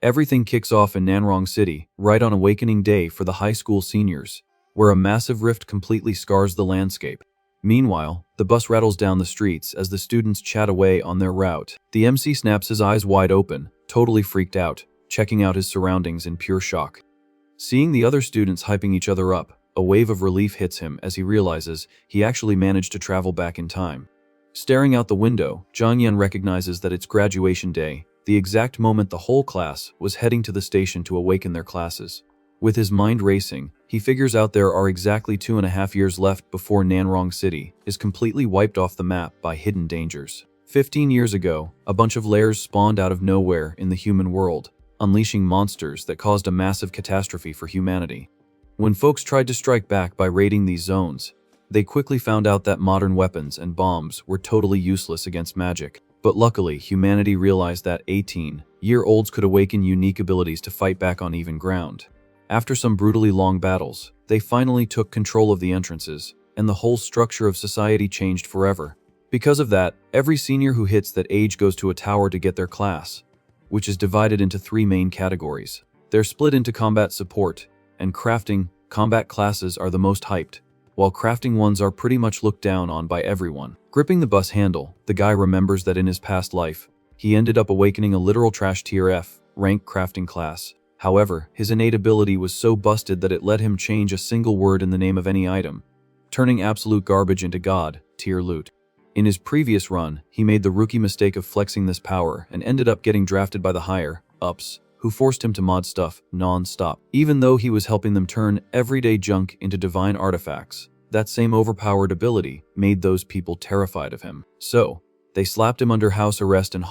Everything kicks off in Nanrong City, right on Awakening Day for the high school seniors, where a massive rift completely scars the landscape. Meanwhile, the bus rattles down the streets as the students chat away on their route. The MC snaps his eyes wide open, totally freaked out, checking out his surroundings in pure shock. Seeing the other students hyping each other up, a wave of relief hits him as he realizes he actually managed to travel back in time. Staring out the window, Jianyan recognizes that it's graduation day, the exact moment the whole class was heading to the station to awaken their classes. With his mind racing, he figures out there are exactly 2.5 years left before Nanrong City is completely wiped off the map by hidden dangers. 15 years ago, a bunch of lairs spawned out of nowhere in the human world, unleashing monsters that caused a massive catastrophe for humanity. When folks tried to strike back by raiding these zones, they quickly found out that modern weapons and bombs were totally useless against magic. But luckily, humanity realized that 18-year-olds could awaken unique abilities to fight back on even ground. After some brutally long battles, they finally took control of the entrances, and the whole structure of society changed forever. Because of that, every senior who hits that age goes to a tower to get their class, which is divided into 3 main categories. They're split into combat support and crafting. Combat classes are the most hyped, while crafting ones are pretty much looked down on by everyone. Gripping the bus handle, the guy remembers that in his past life, he ended up awakening a literal trash tier F rank crafting class. However, his innate ability was so busted that it let him change a single word in the name of any item, turning absolute garbage into god tier loot. In his previous run, he made the rookie mistake of flexing this power and ended up getting drafted by the higher-ups, who forced him to mod stuff non-stop. Even though he was helping them turn everyday junk into divine artifacts, that same overpowered ability made those people terrified of him. So, they slapped him under house arrest and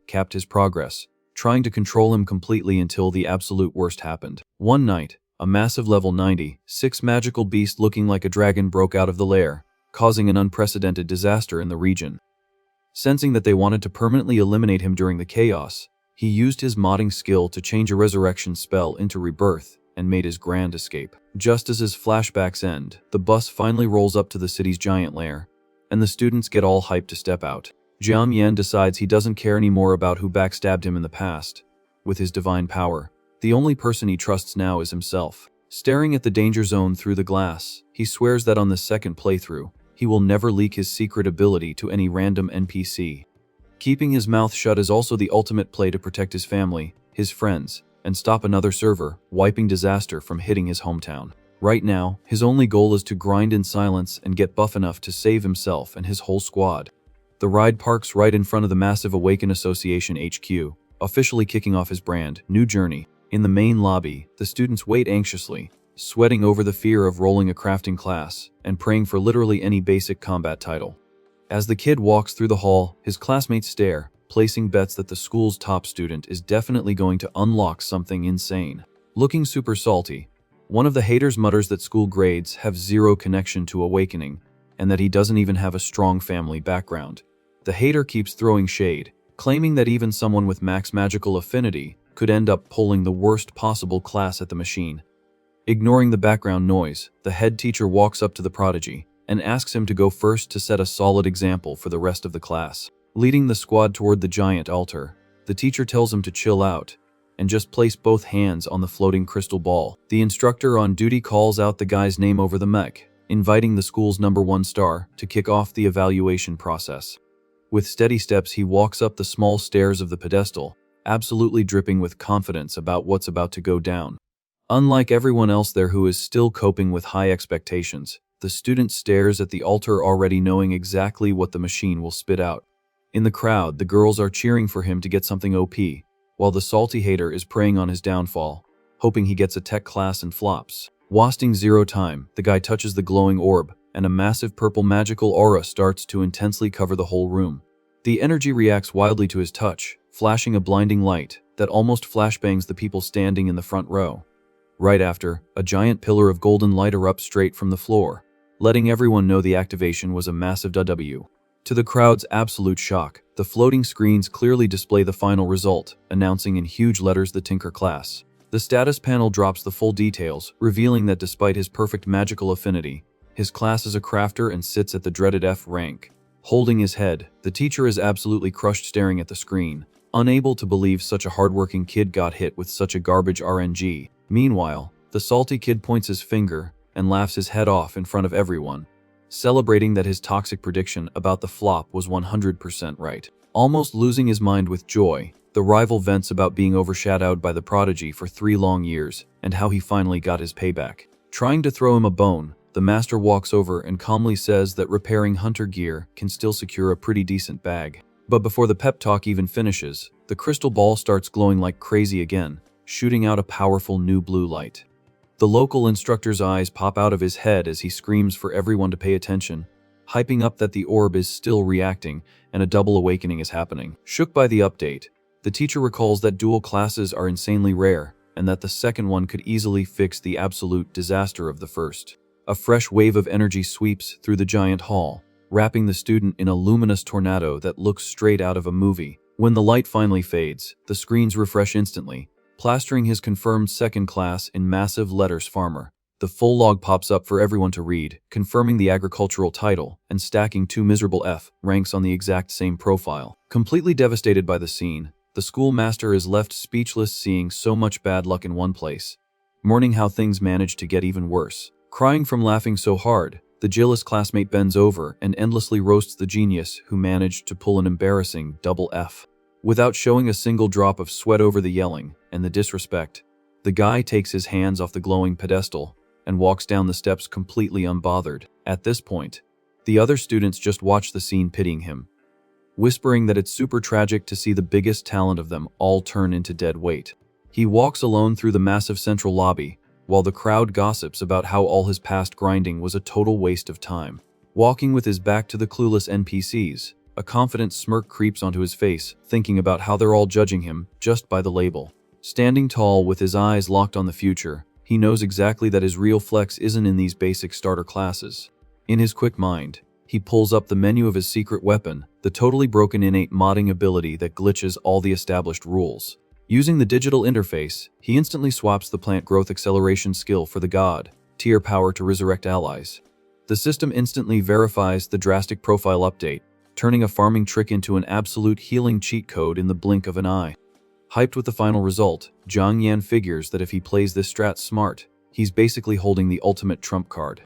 capped his progress, trying to control him completely until the absolute worst happened. One night, a massive level 96 magical beast looking like a dragon broke out of the lair, causing an unprecedented disaster in the region. Sensing that they wanted to permanently eliminate him during the chaos, he used his modding skill to change a resurrection spell into rebirth and made his grand escape. Just as his flashbacks end, the bus finally rolls up to the city's giant lair, and the students get all hyped to step out. Jiang Yan decides he doesn't care anymore about who backstabbed him in the past. With his divine power, the only person he trusts now is himself. Staring at the danger zone through the glass, he swears that on the second playthrough, he will never leak his secret ability to any random NPC. Keeping his mouth shut is also the ultimate play to protect his family, his friends, and stop another server wiping disaster from hitting his hometown. Right now, his only goal is to grind in silence and get buff enough to save himself and his whole squad. The ride parks right in front of the massive Awaken Association HQ, officially kicking off his brand new journey. In the main lobby, the students wait anxiously, sweating over the fear of rolling a crafting class and praying for literally any basic combat title. As the kid walks through the hall, his classmates stare, placing bets that the school's top student is definitely going to unlock something insane. Looking super salty, one of the haters mutters that school grades have zero connection to awakening, and that he doesn't even have a strong family background. The hater keeps throwing shade, claiming that even someone with max magical affinity could end up pulling the worst possible class at the machine. Ignoring the background noise, the head teacher walks up to the prodigy and asks him to go first to set a solid example for the rest of the class. Leading the squad toward the giant altar, the teacher tells him to chill out and just place both hands on the floating crystal ball. The instructor on duty calls out the guy's name over the mech, inviting the school's #1 star to kick off the evaluation process. With steady steps, he walks up the small stairs of the pedestal, absolutely dripping with confidence about what's about to go down. Unlike everyone else there who is still coping with high expectations, the student stares at the altar already knowing exactly what the machine will spit out. In the crowd, the girls are cheering for him to get something OP, while the salty hater is preying on his downfall, hoping he gets a tech class and flops. Wasting zero time, the guy touches the glowing orb, and a massive purple magical aura starts to intensely cover the whole room. The energy reacts wildly to his touch, flashing a blinding light that almost flashbangs the people standing in the front row. Right after, a giant pillar of golden light erupts straight from the floor, letting everyone know the activation was a massive W. To the crowd's absolute shock, the floating screens clearly display the final result, announcing in huge letters the Tinker class. The status panel drops the full details, revealing that despite his perfect magical affinity, his class is a crafter and sits at the dreaded F rank. Holding his head, the teacher is absolutely crushed staring at the screen, unable to believe such a hardworking kid got hit with such a garbage RNG. Meanwhile, the salty kid points his finger and laughs his head off in front of everyone, celebrating that his toxic prediction about the flop was 100% right. Almost losing his mind with joy, the rival vents about being overshadowed by the prodigy for 3 long years and how he finally got his payback. Trying to throw him a bone, the master walks over and calmly says that repairing hunter gear can still secure a pretty decent bag. But before the pep talk even finishes, the crystal ball starts glowing like crazy again, shooting out a powerful new blue light. The local instructor's eyes pop out of his head as he screams for everyone to pay attention, hyping up that the orb is still reacting and a double awakening is happening. Shook by the update, the teacher recalls that dual classes are insanely rare and that the second one could easily fix the absolute disaster of the first. A fresh wave of energy sweeps through the giant hall, wrapping the student in a luminous tornado that looks straight out of a movie. When the light finally fades, the screens refresh instantly, plastering his confirmed second class in massive letters farmer. The full log pops up for everyone to read, confirming the agricultural title and stacking 2 miserable F ranks on the exact same profile. Completely devastated by the scene, the schoolmaster is left speechless seeing so much bad luck in one place, mourning how things managed to get even worse. Crying from laughing so hard, the jealous classmate bends over and endlessly roasts the genius who managed to pull an embarrassing double F. Without showing a single drop of sweat over the yelling and the disrespect, the guy takes his hands off the glowing pedestal and walks down the steps completely unbothered. At this point, the other students just watch the scene pitying him, whispering that it's super tragic to see the biggest talent of them all turn into dead weight. He walks alone through the massive central lobby, while the crowd gossips about how all his past grinding was a total waste of time. Walking with his back to the clueless NPCs, a confident smirk creeps onto his face, thinking about how they're all judging him just by the label. Standing tall with his eyes locked on the future, he knows exactly that his real flex isn't in these basic starter classes. In his quick mind, he pulls up the menu of his secret weapon, the totally broken innate modding ability that glitches all the established rules. Using the digital interface, he instantly swaps the plant growth acceleration skill for the god tier power to resurrect allies. The system instantly verifies the drastic profile update, turning a farming trick into an absolute healing cheat code in the blink of an eye. Hyped with the final result, Zhang Yan figures that if he plays this strat smart, he's basically holding the ultimate trump card.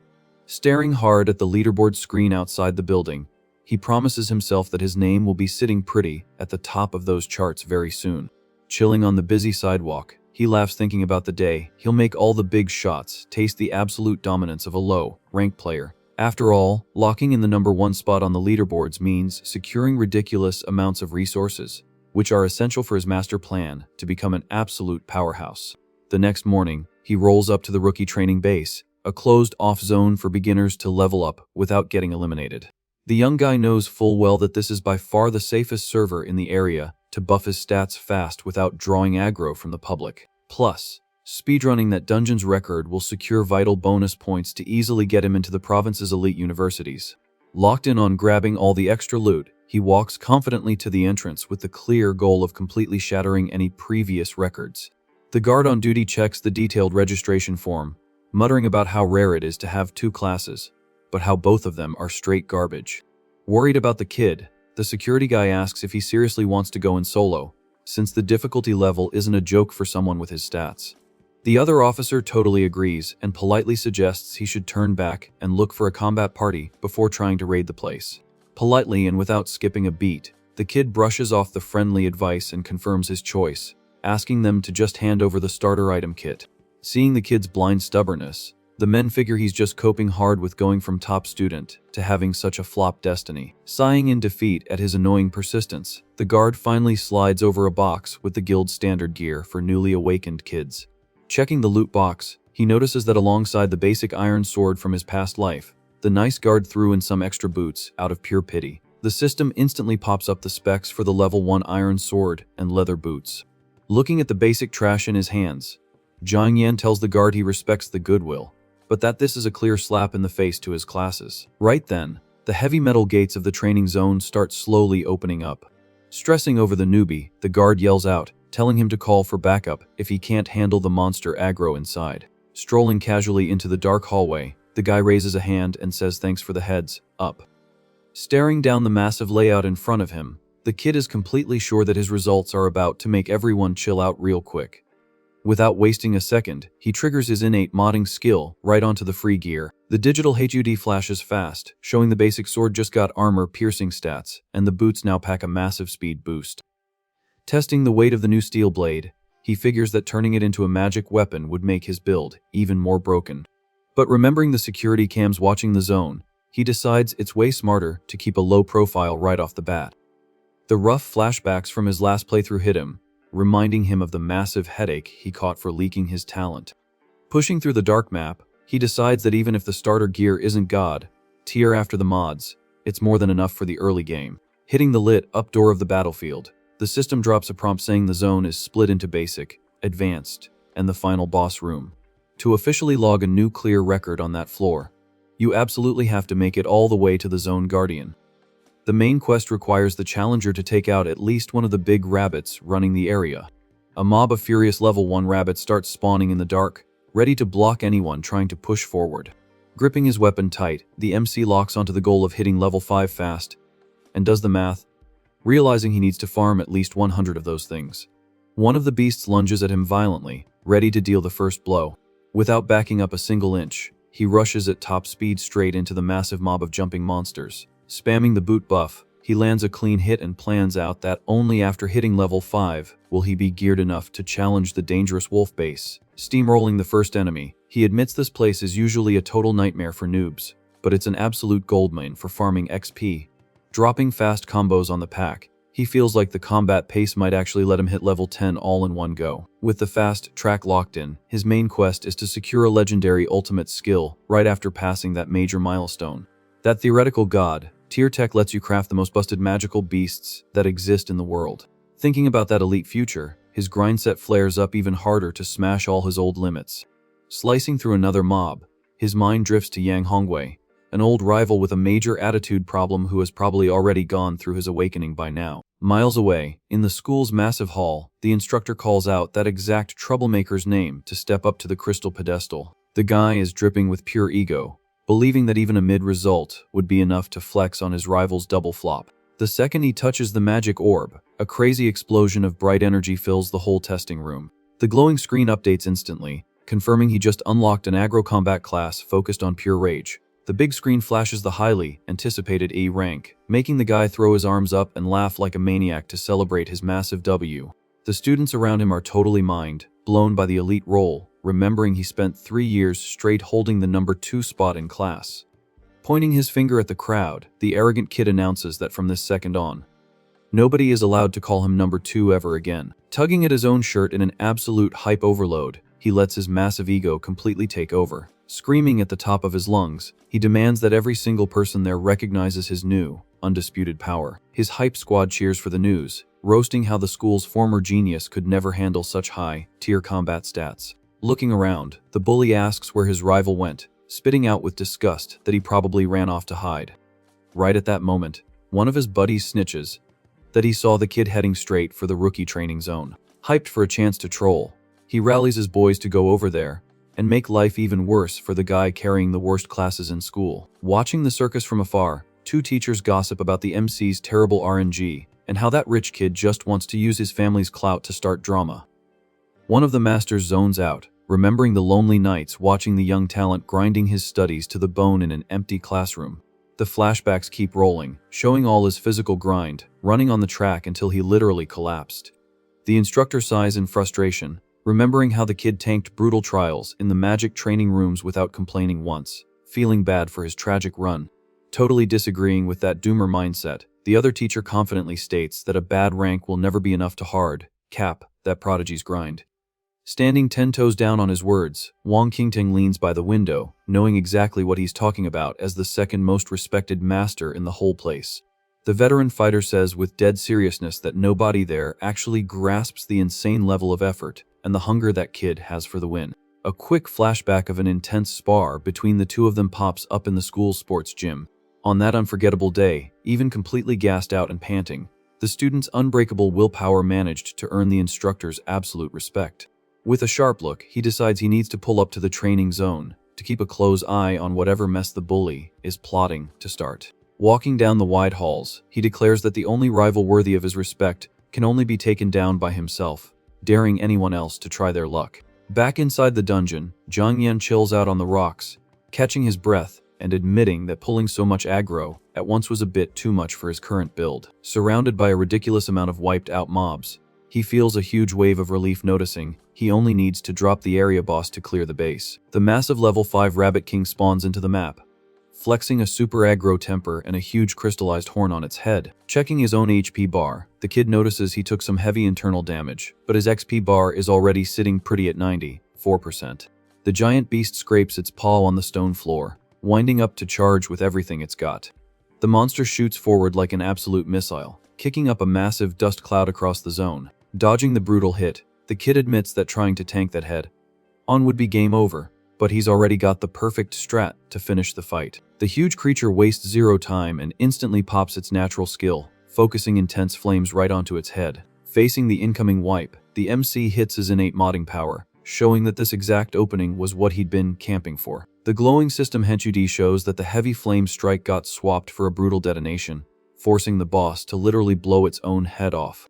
Staring hard at the leaderboard screen outside the building, he promises himself that his name will be sitting pretty at the top of those charts very soon. Chilling on the busy sidewalk, he laughs thinking about the day he'll make all the big shots, taste the absolute dominance of a low-ranked player. After all, locking in the #1 spot on the leaderboards means securing ridiculous amounts of resources, which are essential for his master plan to become an absolute powerhouse. The next morning, he rolls up to the rookie training base, a closed-off zone for beginners to level up without getting eliminated. The young guy knows full well that this is by far the safest server in the area to buff his stats fast without drawing aggro from the public. Plus, speedrunning that dungeon's record will secure vital bonus points to easily get him into the province's elite universities. Locked in on grabbing all the extra loot, he walks confidently to the entrance with the clear goal of completely shattering any previous records. The guard on duty checks the detailed registration form, muttering about how rare it is to have 2 classes, but how both of them are straight garbage. Worried about the kid, the security guy asks if he seriously wants to go in solo, since the difficulty level isn't a joke for someone with his stats. The other officer totally agrees and politely suggests he should turn back and look for a combat party before trying to raid the place. Politely and without skipping a beat, the kid brushes off the friendly advice and confirms his choice, asking them to just hand over the starter item kit. Seeing the kid's blind stubbornness, the men figure he's just coping hard with going from top student to having such a flop destiny. Sighing in defeat at his annoying persistence, the guard finally slides over a box with the guild standard gear for newly awakened kids. Checking the loot box, he notices that alongside the basic iron sword from his past life, the nice guard threw in some extra boots out of pure pity. The system instantly pops up the specs for the level 1 iron sword and leather boots. Looking at the basic trash in his hands, Zhang Yan tells the guard he respects the goodwill, but that this is a clear slap in the face to his classes. Right then, the heavy metal gates of the training zone start slowly opening up. Stressing over the newbie, the guard yells out, telling him to call for backup if he can't handle the monster aggro inside. Strolling casually into the dark hallway, the guy raises a hand and says thanks for the heads up. Staring down the massive layout in front of him, The kid is completely sure that his results are about to make everyone chill out real quick. Without wasting a second, he triggers his innate modding skill right onto the free gear. The digital HUD flashes fast, showing the basic sword just got armor-piercing stats, and the boots now pack a massive speed boost. Testing the weight of the new steel blade, he figures that turning it into a magic weapon would make his build even more broken. But remembering the security cams watching the zone, he decides it's way smarter to keep a low profile right off the bat. The rough flashbacks from his last playthrough hit him, reminding him of the massive headache he caught for leaking his talent. Pushing through the dark map, he decides that even if the starter gear isn't God tier after the mods, it's more than enough for the early game. Hitting the lit up door of the battlefield, the system drops a prompt saying the zone is split into basic, advanced, and the final boss room. To officially log a new clear record on that floor, you absolutely have to make it all the way to the Zone Guardian. The main quest requires the challenger to take out at least one of the big rabbits running the area. A mob of furious level 1 rabbits starts spawning in the dark, ready to block anyone trying to push forward. Gripping his weapon tight, the MC locks onto the goal of hitting level 5 fast, and does the math, realizing he needs to farm at least 100 of those things. One of the beasts lunges at him violently, ready to deal the first blow. Without backing up a single inch, he rushes at top speed straight into the massive mob of jumping monsters. Spamming the boot buff, he lands a clean hit and plans out that only after hitting level 5 will he be geared enough to challenge the dangerous wolf base. Steamrolling the first enemy, he admits this place is usually a total nightmare for noobs, but it's an absolute goldmine for farming XP. Dropping fast combos on the pack, he feels like the combat pace might actually let him hit level 10 all in one go. With the fast track locked in, his main quest is to secure a legendary ultimate skill right after passing that major milestone. That theoretical god tier tech lets you craft the most busted magical beasts that exist in the world. Thinking about that elite future, his grind set flares up even harder to smash all his old limits. Slicing through another mob, his mind drifts to Yang Hongwei, an old rival with a major attitude problem who has probably already gone through his awakening by now. Miles away, in the school's massive hall, the instructor calls out that exact troublemaker's name to step up to the crystal pedestal. The guy is dripping with pure ego, believing that even a mid-result would be enough to flex on his rival's double flop. The second he touches the magic orb, a crazy explosion of bright energy fills the whole testing room. The glowing screen updates instantly, confirming he just unlocked an aggro combat class focused on pure rage. The big screen flashes the highly anticipated E rank, making the guy throw his arms up and laugh like a maniac to celebrate his massive W. The students around him are totally mind blown by the elite role, remembering he spent 3 years straight holding the number 2 spot in class. Pointing his finger at the crowd, the arrogant kid announces that from this second on, nobody is allowed to call him number 2 ever again. Tugging at his own shirt in an absolute hype overload, he lets his massive ego completely take over. Screaming at the top of his lungs, he demands that every single person there recognizes his new, undisputed power. His hype squad cheers for the news, roasting how the school's former genius could never handle such high-tier combat stats. Looking around, the bully asks where his rival went, spitting out with disgust that he probably ran off to hide. Right at that moment, one of his buddies snitches that he saw the kid heading straight for the rookie training zone. Hyped for a chance to troll, he rallies his boys to go over there and make life even worse for the guy carrying the worst classes in school. Watching the circus from afar, 2 teachers gossip about the MC's terrible RNG and how that rich kid just wants to use his family's clout to start drama. One of the masters zones out, remembering the lonely nights watching the young talent grinding his studies to the bone in an empty classroom. The flashbacks keep rolling, showing all his physical grind, running on the track until he literally collapsed. The instructor sighs in frustration, remembering how the kid tanked brutal trials in the magic training rooms without complaining once, feeling bad for his tragic run. Totally disagreeing with that doomer mindset, the other teacher confidently states that a bad rank will never be enough to hard cap that prodigy's grind. Standing 10 toes down on his words, Wang Qingting leans by the window, knowing exactly what he's talking about as the second most respected master in the whole place. The veteran fighter says with dead seriousness that nobody there actually grasps the insane level of effort and the hunger that kid has for the win. A quick flashback of an intense spar between the two of them pops up in the school sports gym. On that unforgettable day, even completely gassed out and panting, the student's unbreakable willpower managed to earn the instructor's absolute respect. With a sharp look, he decides he needs to pull up to the training zone to keep a close eye on whatever mess the bully is plotting to start. Walking down the wide halls, he declares that the only rival worthy of his respect can only be taken down by himself, daring anyone else to try their luck. Back inside the dungeon, Zhang Yan chills out on the rocks, catching his breath and admitting that pulling so much aggro at once was a bit too much for his current build. Surrounded by a ridiculous amount of wiped out mobs, he feels a huge wave of relief noticing he only needs to drop the area boss to clear the base. The massive level 5 Rabbit King spawns into the map, flexing a super aggro temper and a huge crystallized horn on its head. Checking his own HP bar, the kid notices he took some heavy internal damage, but his XP bar is already sitting pretty at 94%. The giant beast scrapes its paw on the stone floor, winding up to charge with everything it's got. The monster shoots forward like an absolute missile, kicking up a massive dust cloud across the zone. Dodging the brutal hit, the kid admits that trying to tank that head-on would be game over, but he's already got the perfect strat to finish the fight. The huge creature wastes zero time and instantly pops its natural skill, focusing intense flames right onto its head. Facing the incoming wipe, the MC hits his innate modding power, showing that this exact opening was what he'd been camping for. The glowing system HUD shows that the heavy flame strike got swapped for a brutal detonation, forcing the boss to literally blow its own head off.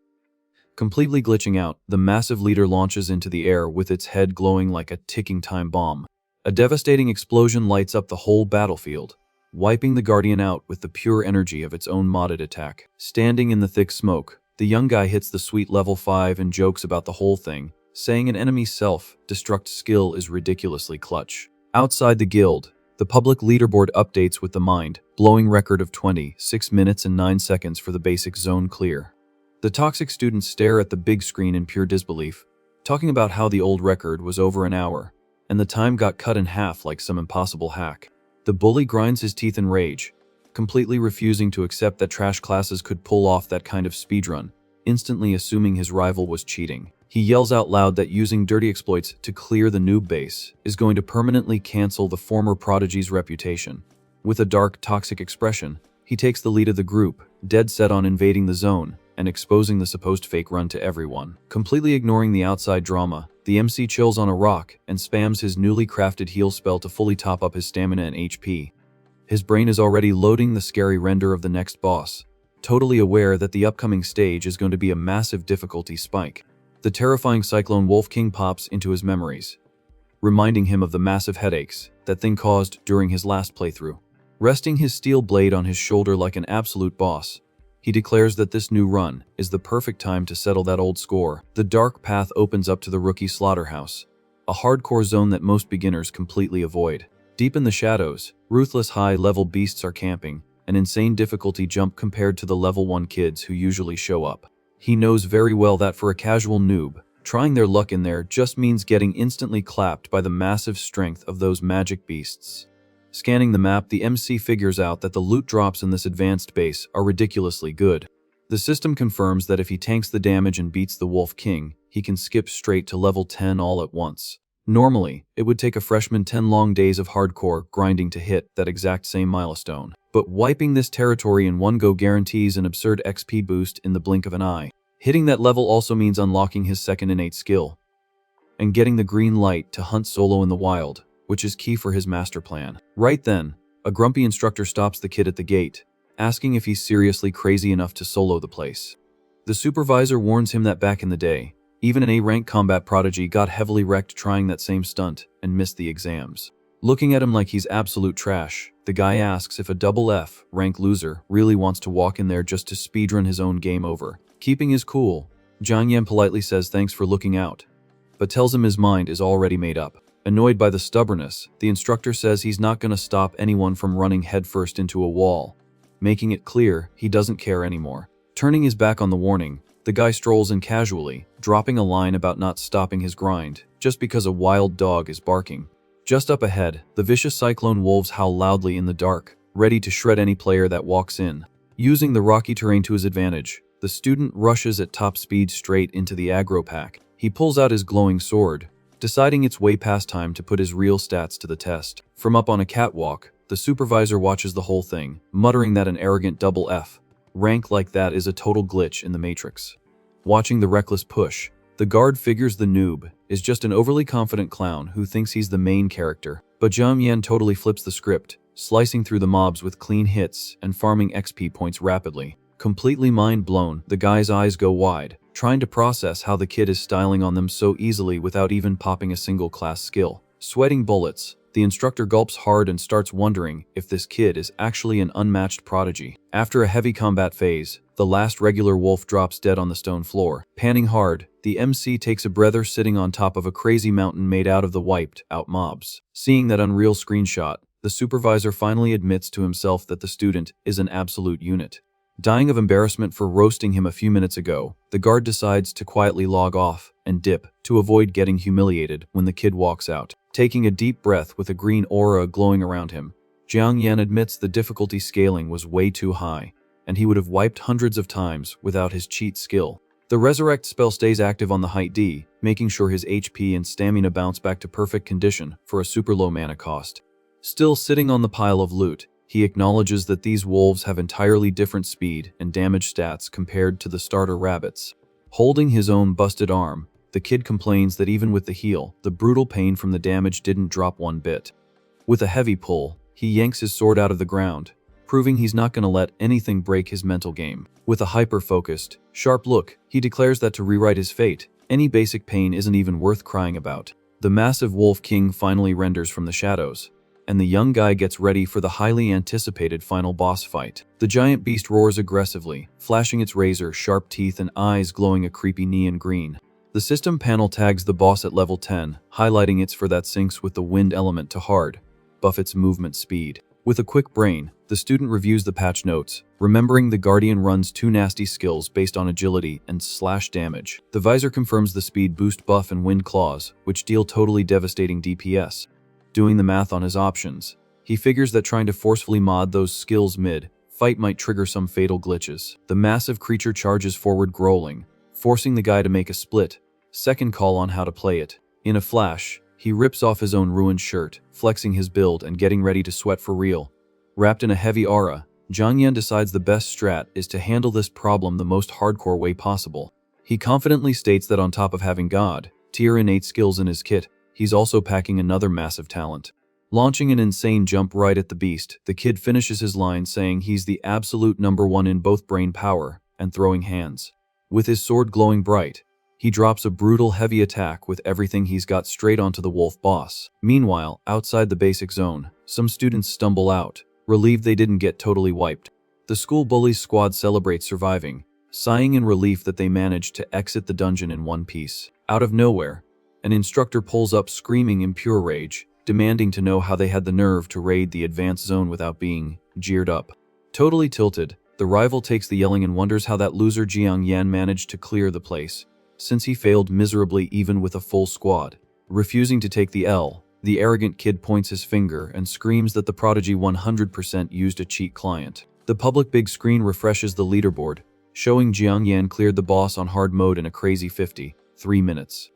Completely glitching out, the massive leader launches into the air with its head glowing like a ticking time bomb. A devastating explosion lights up the whole battlefield, wiping the Guardian out with the pure energy of its own modded attack. Standing in the thick smoke, the young guy hits the sweet level 5 and jokes about the whole thing, saying an enemy's self-destruct skill is ridiculously clutch. Outside the guild, the public leaderboard updates with the mind-blowing record of 26 minutes and 9 seconds for the basic zone clear. The toxic students stare at the big screen in pure disbelief, talking about how the old record was over an hour, and the time got cut in half like some impossible hack. The bully grinds his teeth in rage, completely refusing to accept that trash classes could pull off that kind of speedrun, instantly assuming his rival was cheating. He yells out loud that using dirty exploits to clear the noob base is going to permanently cancel the former prodigy's reputation. With a dark, toxic expression, he takes the lead of the group, dead set on invading the zone and exposing the supposed fake run to everyone. Completely ignoring the outside drama, the MC chills on a rock and spams his newly crafted heal spell to fully top up his stamina and HP. His brain is already loading the scary render of the next boss, totally aware that the upcoming stage is going to be a massive difficulty spike. The terrifying Cyclone Wolf King pops into his memories, reminding him of the massive headaches that thing caused during his last playthrough. Resting his steel blade on his shoulder like an absolute boss, he declares that this new run is the perfect time to settle that old score. The dark path opens up to the rookie slaughterhouse, a hardcore zone that most beginners completely avoid. Deep in the shadows, ruthless high-level beasts are camping, an insane difficulty jump compared to the level 1 kids who usually show up. He knows very well that for a casual noob, trying their luck in there just means getting instantly clapped by the massive strength of those magic beasts. Scanning the map, the MC figures out that the loot drops in this advanced base are ridiculously good. The system confirms that if he tanks the damage and beats the Wolf King, he can skip straight to level 10 all at once. Normally, it would take a freshman 10 long days of hardcore grinding to hit that exact same milestone. But wiping this territory in one go guarantees an absurd XP boost in the blink of an eye. Hitting that level also means unlocking his second innate skill, and getting the green light to hunt solo in the wild, which is key for his master plan. Right then, a grumpy instructor stops the kid at the gate, asking if he's seriously crazy enough to solo the place. The supervisor warns him that back in the day, even an A-rank combat prodigy got heavily wrecked trying that same stunt and missed the exams. Looking at him like he's absolute trash, the guy asks if a double F rank loser really wants to walk in there just to speedrun his own game over. Keeping his cool, Zhang Yan politely says thanks for looking out, but tells him his mind is already made up. Annoyed by the stubbornness, the instructor says he's not going to stop anyone from running headfirst into a wall, making it clear he doesn't care anymore. Turning his back on the warning, the guy strolls in casually, dropping a line about not stopping his grind just because a wild dog is barking. Just up ahead, the vicious cyclone wolves howl loudly in the dark, ready to shred any player that walks in. Using the rocky terrain to his advantage, the student rushes at top speed straight into the aggro pack. He pulls out his glowing sword, deciding it's way past time to put his real stats to the test. From up on a catwalk, the supervisor watches the whole thing, muttering that an arrogant double F rank like that is a total glitch in the Matrix. Watching the reckless push, the guard figures the noob is just an overly confident clown who thinks he's the main character. But Jiang Yan totally flips the script, slicing through the mobs with clean hits and farming XP points rapidly. Completely mind blown, the guy's eyes go wide, trying to process how the kid is styling on them so easily without even popping a single class skill. Sweating bullets, the instructor gulps hard and starts wondering if this kid is actually an unmatched prodigy. After a heavy combat phase, the last regular wolf drops dead on the stone floor. Panning hard, the MC takes a breather sitting on top of a crazy mountain made out of the wiped out mobs. Seeing that unreal screenshot, the supervisor finally admits to himself that the student is an absolute unit. Dying of embarrassment for roasting him a few minutes ago, the guard decides to quietly log off and dip to avoid getting humiliated when the kid walks out. Taking a deep breath with a green aura glowing around him, Jiang Yan admits the difficulty scaling was way too high, and he would have wiped hundreds of times without his cheat skill. The Resurrect spell stays active on the height D, making sure his HP and stamina bounce back to perfect condition for a super low mana cost. Still sitting on the pile of loot, he acknowledges that these wolves have entirely different speed and damage stats compared to the starter rabbits. Holding his own busted arm, the kid complains that even with the heal, the brutal pain from the damage didn't drop one bit. With a heavy pull, he yanks his sword out of the ground, proving he's not going to let anything break his mental game. With a hyper-focused, sharp look, he declares that to rewrite his fate, any basic pain isn't even worth crying about. The massive Wolf King finally renders from the shadows, and the young guy gets ready for the highly anticipated final boss fight. The giant beast roars aggressively, flashing its razor-sharp teeth and eyes glowing a creepy neon green. The system panel tags the boss at level 10, highlighting its for that syncs with the wind element to hard, buff its movement speed. With a quick brain, the student reviews the patch notes, remembering the Guardian runs 2 nasty skills based on agility and slash damage. The visor confirms the speed boost buff and wind claws, which deal totally devastating DPS. Doing the math on his options, he figures that trying to forcefully mod those skills mid-fight might trigger some fatal glitches. The massive creature charges forward growling, forcing the guy to make a split-second call on how to play it. In a flash, he rips off his own ruined shirt, flexing his build and getting ready to sweat for real. Wrapped in a heavy aura, Jiang Yan decides the best strat is to handle this problem the most hardcore way possible. He confidently states that on top of having God-tier innate skills in his kit, he's also packing another massive talent. Launching an insane jump right at the beast, the kid finishes his line saying he's the absolute #1 in both brain power and throwing hands. With his sword glowing bright, he drops a brutal heavy attack with everything he's got straight onto the wolf boss. Meanwhile, outside the basic zone, some students stumble out, relieved they didn't get totally wiped. The school bullies squad celebrates surviving, sighing in relief that they managed to exit the dungeon in one piece. Out of nowhere, an instructor pulls up screaming in pure rage, demanding to know how they had the nerve to raid the advanced zone without being jeered up. Totally tilted, the rival takes the yelling and wonders how that loser Jiang Yan managed to clear the place, since he failed miserably even with a full squad. Refusing to take the L, the arrogant kid points his finger and screams that the prodigy 100% used a cheat client. The public big screen refreshes the leaderboard, showing Jiang Yan cleared the boss on hard mode in a crazy 53 minutes.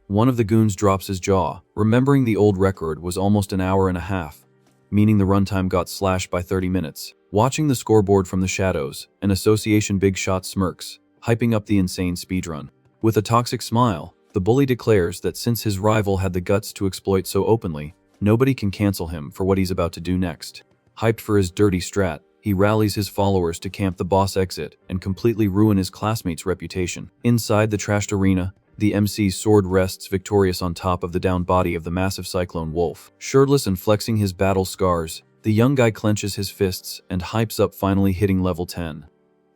One of the goons drops his jaw, remembering the old record was almost an hour and a half, meaning the runtime got slashed by 30 minutes. Watching the scoreboard from the shadows, an Association Big Shot smirks, hyping up the insane speedrun. With a toxic smile, the bully declares that since his rival had the guts to exploit so openly, nobody can cancel him for what he's about to do next. Hyped for his dirty strat, he rallies his followers to camp the boss exit and completely ruin his classmates' reputation. Inside the trashed arena, the MC's sword rests victorious on top of the downed body of the massive cyclone wolf. Shirtless and flexing his battle scars, the young guy clenches his fists and hypes up, finally hitting level 10.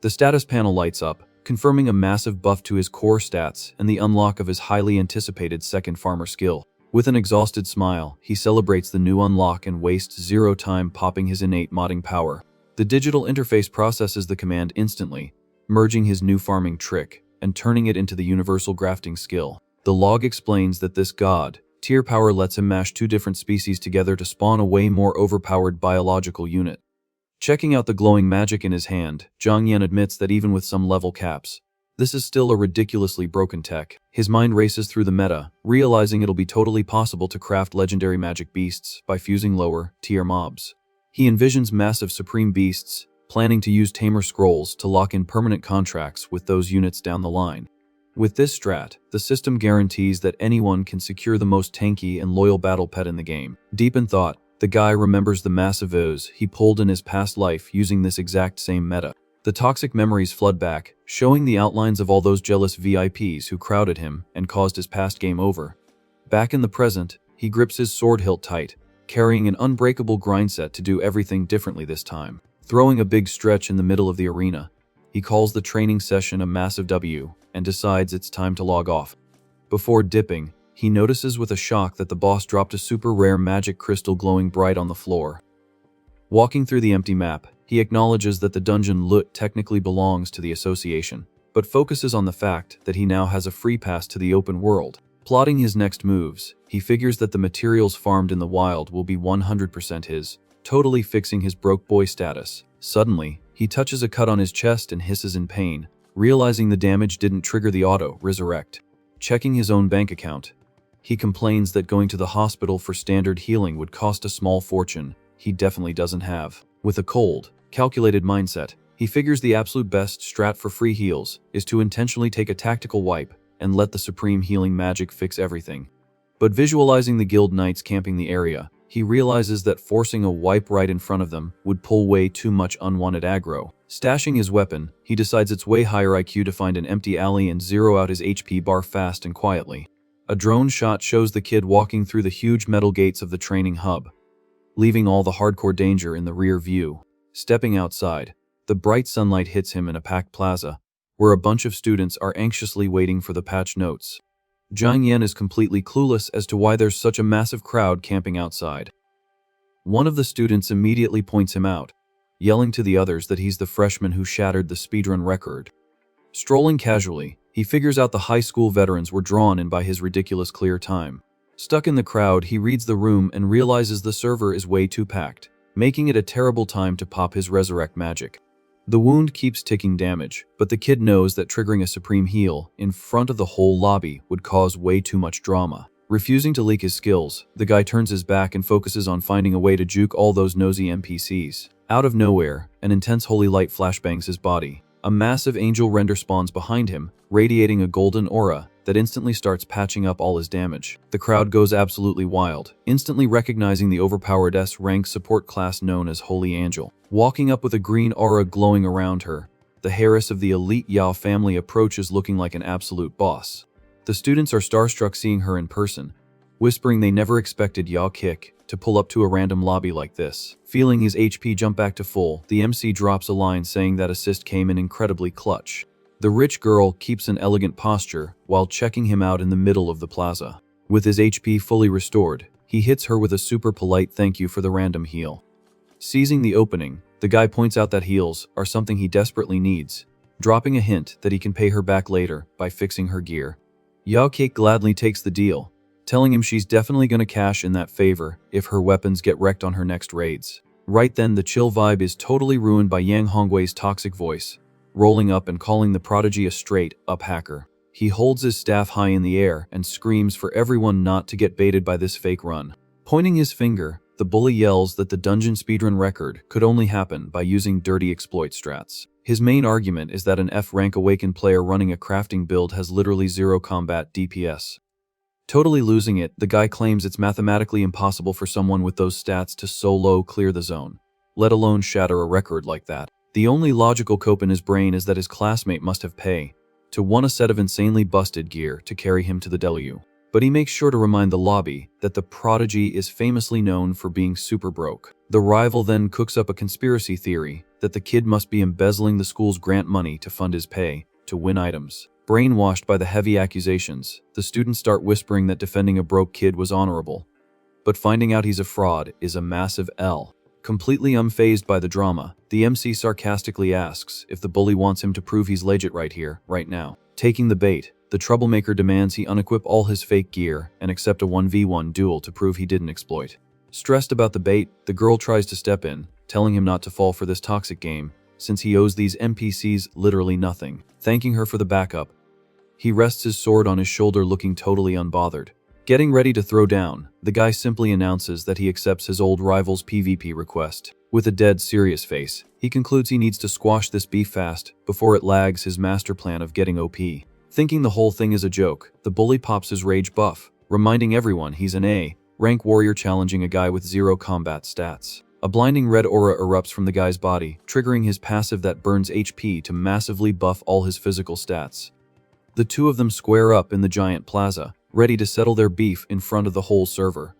The status panel lights up, confirming a massive buff to his core stats and the unlock of his highly anticipated second farmer skill. With an exhausted smile, he celebrates the new unlock and wastes zero time popping his innate modding power. The digital interface processes the command instantly, merging his new farming trick and turning it into the universal grafting skill. The log explains that this god-tier power lets him mash 2 different species together to spawn a way more overpowered biological unit. Checking out the glowing magic in his hand, Jiang Yan admits that even with some level caps, this is still a ridiculously broken tech. His mind races through the meta, realizing it'll be totally possible to craft legendary magic beasts by fusing lower-tier mobs. He envisions massive supreme beasts, planning to use tamer scrolls to lock in permanent contracts with those units down the line. With this strat, the system guarantees that anyone can secure the most tanky and loyal battle pet in the game. Deep in thought, the guy remembers the massive O's he pulled in his past life using this exact same meta. The toxic memories flood back, showing the outlines of all those jealous VIPs who crowded him and caused his past game over. Back in the present, he grips his sword hilt tight, carrying an unbreakable grind set to do everything differently this time. Throwing a big stretch in the middle of the arena, he calls the training session a massive W and decides it's time to log off. Before dipping, he notices with a shock that the boss dropped a super rare magic crystal glowing bright on the floor. Walking through the empty map, he acknowledges that the dungeon loot technically belongs to the association, but focuses on the fact that he now has a free pass to the open world. Plotting his next moves, he figures that the materials farmed in the wild will be 100% his, totally fixing his broke boy status. Suddenly, he touches a cut on his chest and hisses in pain, realizing the damage didn't trigger the auto-resurrect. Checking his own bank account, he complains that going to the hospital for standard healing would cost a small fortune he definitely doesn't have. With a cold, calculated mindset, he figures the absolute best strat for free heals is to intentionally take a tactical wipe and let the supreme healing magic fix everything. But visualizing the guild knights camping the area, he realizes that forcing a wipe right in front of them would pull way too much unwanted aggro. Stashing his weapon, he decides it's way higher IQ to find an empty alley and zero out his HP bar fast and quietly. A drone shot shows the kid walking through the huge metal gates of the training hub, leaving all the hardcore danger in the rear view. Stepping outside, the bright sunlight hits him in a packed plaza, where a bunch of students are anxiously waiting for the patch notes. Jiang Yan is completely clueless as to why there's such a massive crowd camping outside. One of the students immediately points him out, yelling to the others that he's the freshman who shattered the speedrun record. Strolling casually, he figures out the high school veterans were drawn in by his ridiculous clear time. Stuck in the crowd, he reads the room and realizes the server is way too packed, making it a terrible time to pop his resurrect magic. The wound keeps ticking damage, but the kid knows that triggering a supreme heal in front of the whole lobby would cause way too much drama. Refusing to leak his skills, the guy turns his back and focuses on finding a way to juke all those nosy NPCs. Out of nowhere, an intense holy light flashbangs his body. A massive angel render spawns behind him, radiating a golden aura that instantly starts patching up all his damage. The crowd goes absolutely wild, instantly recognizing the overpowered S-rank support class known as Holy Angel. Walking up with a green aura glowing around her, the heiress of the elite Yao family approaches looking like an absolute boss. The students are starstruck seeing her in person, whispering they never expected Yao Kick to pull up to a random lobby like this. Feeling his HP jump back to full, the MC drops a line saying that assist came in incredibly clutch. The rich girl keeps an elegant posture while checking him out in the middle of the plaza. With his HP fully restored, he hits her with a super polite thank you for the random heal. Seizing the opening, the guy points out that heals are something he desperately needs, dropping a hint that he can pay her back later by fixing her gear. Yao Cake gladly takes the deal, telling him she's definitely gonna cash in that favor if her weapons get wrecked on her next raids. Right then, the chill vibe is totally ruined by Yang Hongwei's toxic voice, rolling up and calling the prodigy a straight-up hacker. He holds his staff high in the air and screams for everyone not to get baited by this fake run. Pointing his finger, the bully yells that the dungeon speedrun record could only happen by using dirty exploit strats. His main argument is that an F-rank Awakened player running a crafting build has literally zero combat DPS. Totally losing it, the guy claims it's mathematically impossible for someone with those stats to solo clear the zone, let alone shatter a record like that. The only logical cope in his brain is that his classmate must have paid to won a set of insanely busted gear to carry him to the W. But he makes sure to remind the lobby that the prodigy is famously known for being super broke. The rival then cooks up a conspiracy theory that the kid must be embezzling the school's grant money to fund his pay to win items. Brainwashed by the heavy accusations, the students start whispering that defending a broke kid was honorable. But finding out he's a fraud is a massive L. Completely unfazed by the drama, the MC sarcastically asks if the bully wants him to prove he's legit right here, right now. Taking the bait, the troublemaker demands he unequip all his fake gear and accept a 1v1 duel to prove he didn't exploit. Stressed about the bait, the girl tries to step in, telling him not to fall for this toxic game, since he owes these NPCs literally nothing. Thanking her for the backup, he rests his sword on his shoulder looking totally unbothered. Getting ready to throw down, the guy simply announces that he accepts his old rival's PvP request. With a dead serious face, he concludes he needs to squash this beef fast before it lags his master plan of getting OP. Thinking the whole thing is a joke, the bully pops his rage buff, reminding everyone he's an A-rank warrior challenging a guy with 0 combat stats. A blinding red aura erupts from the guy's body, triggering his passive that burns HP to massively buff all his physical stats. The two of them square up in the giant plaza, ready to settle their beef in front of the whole server.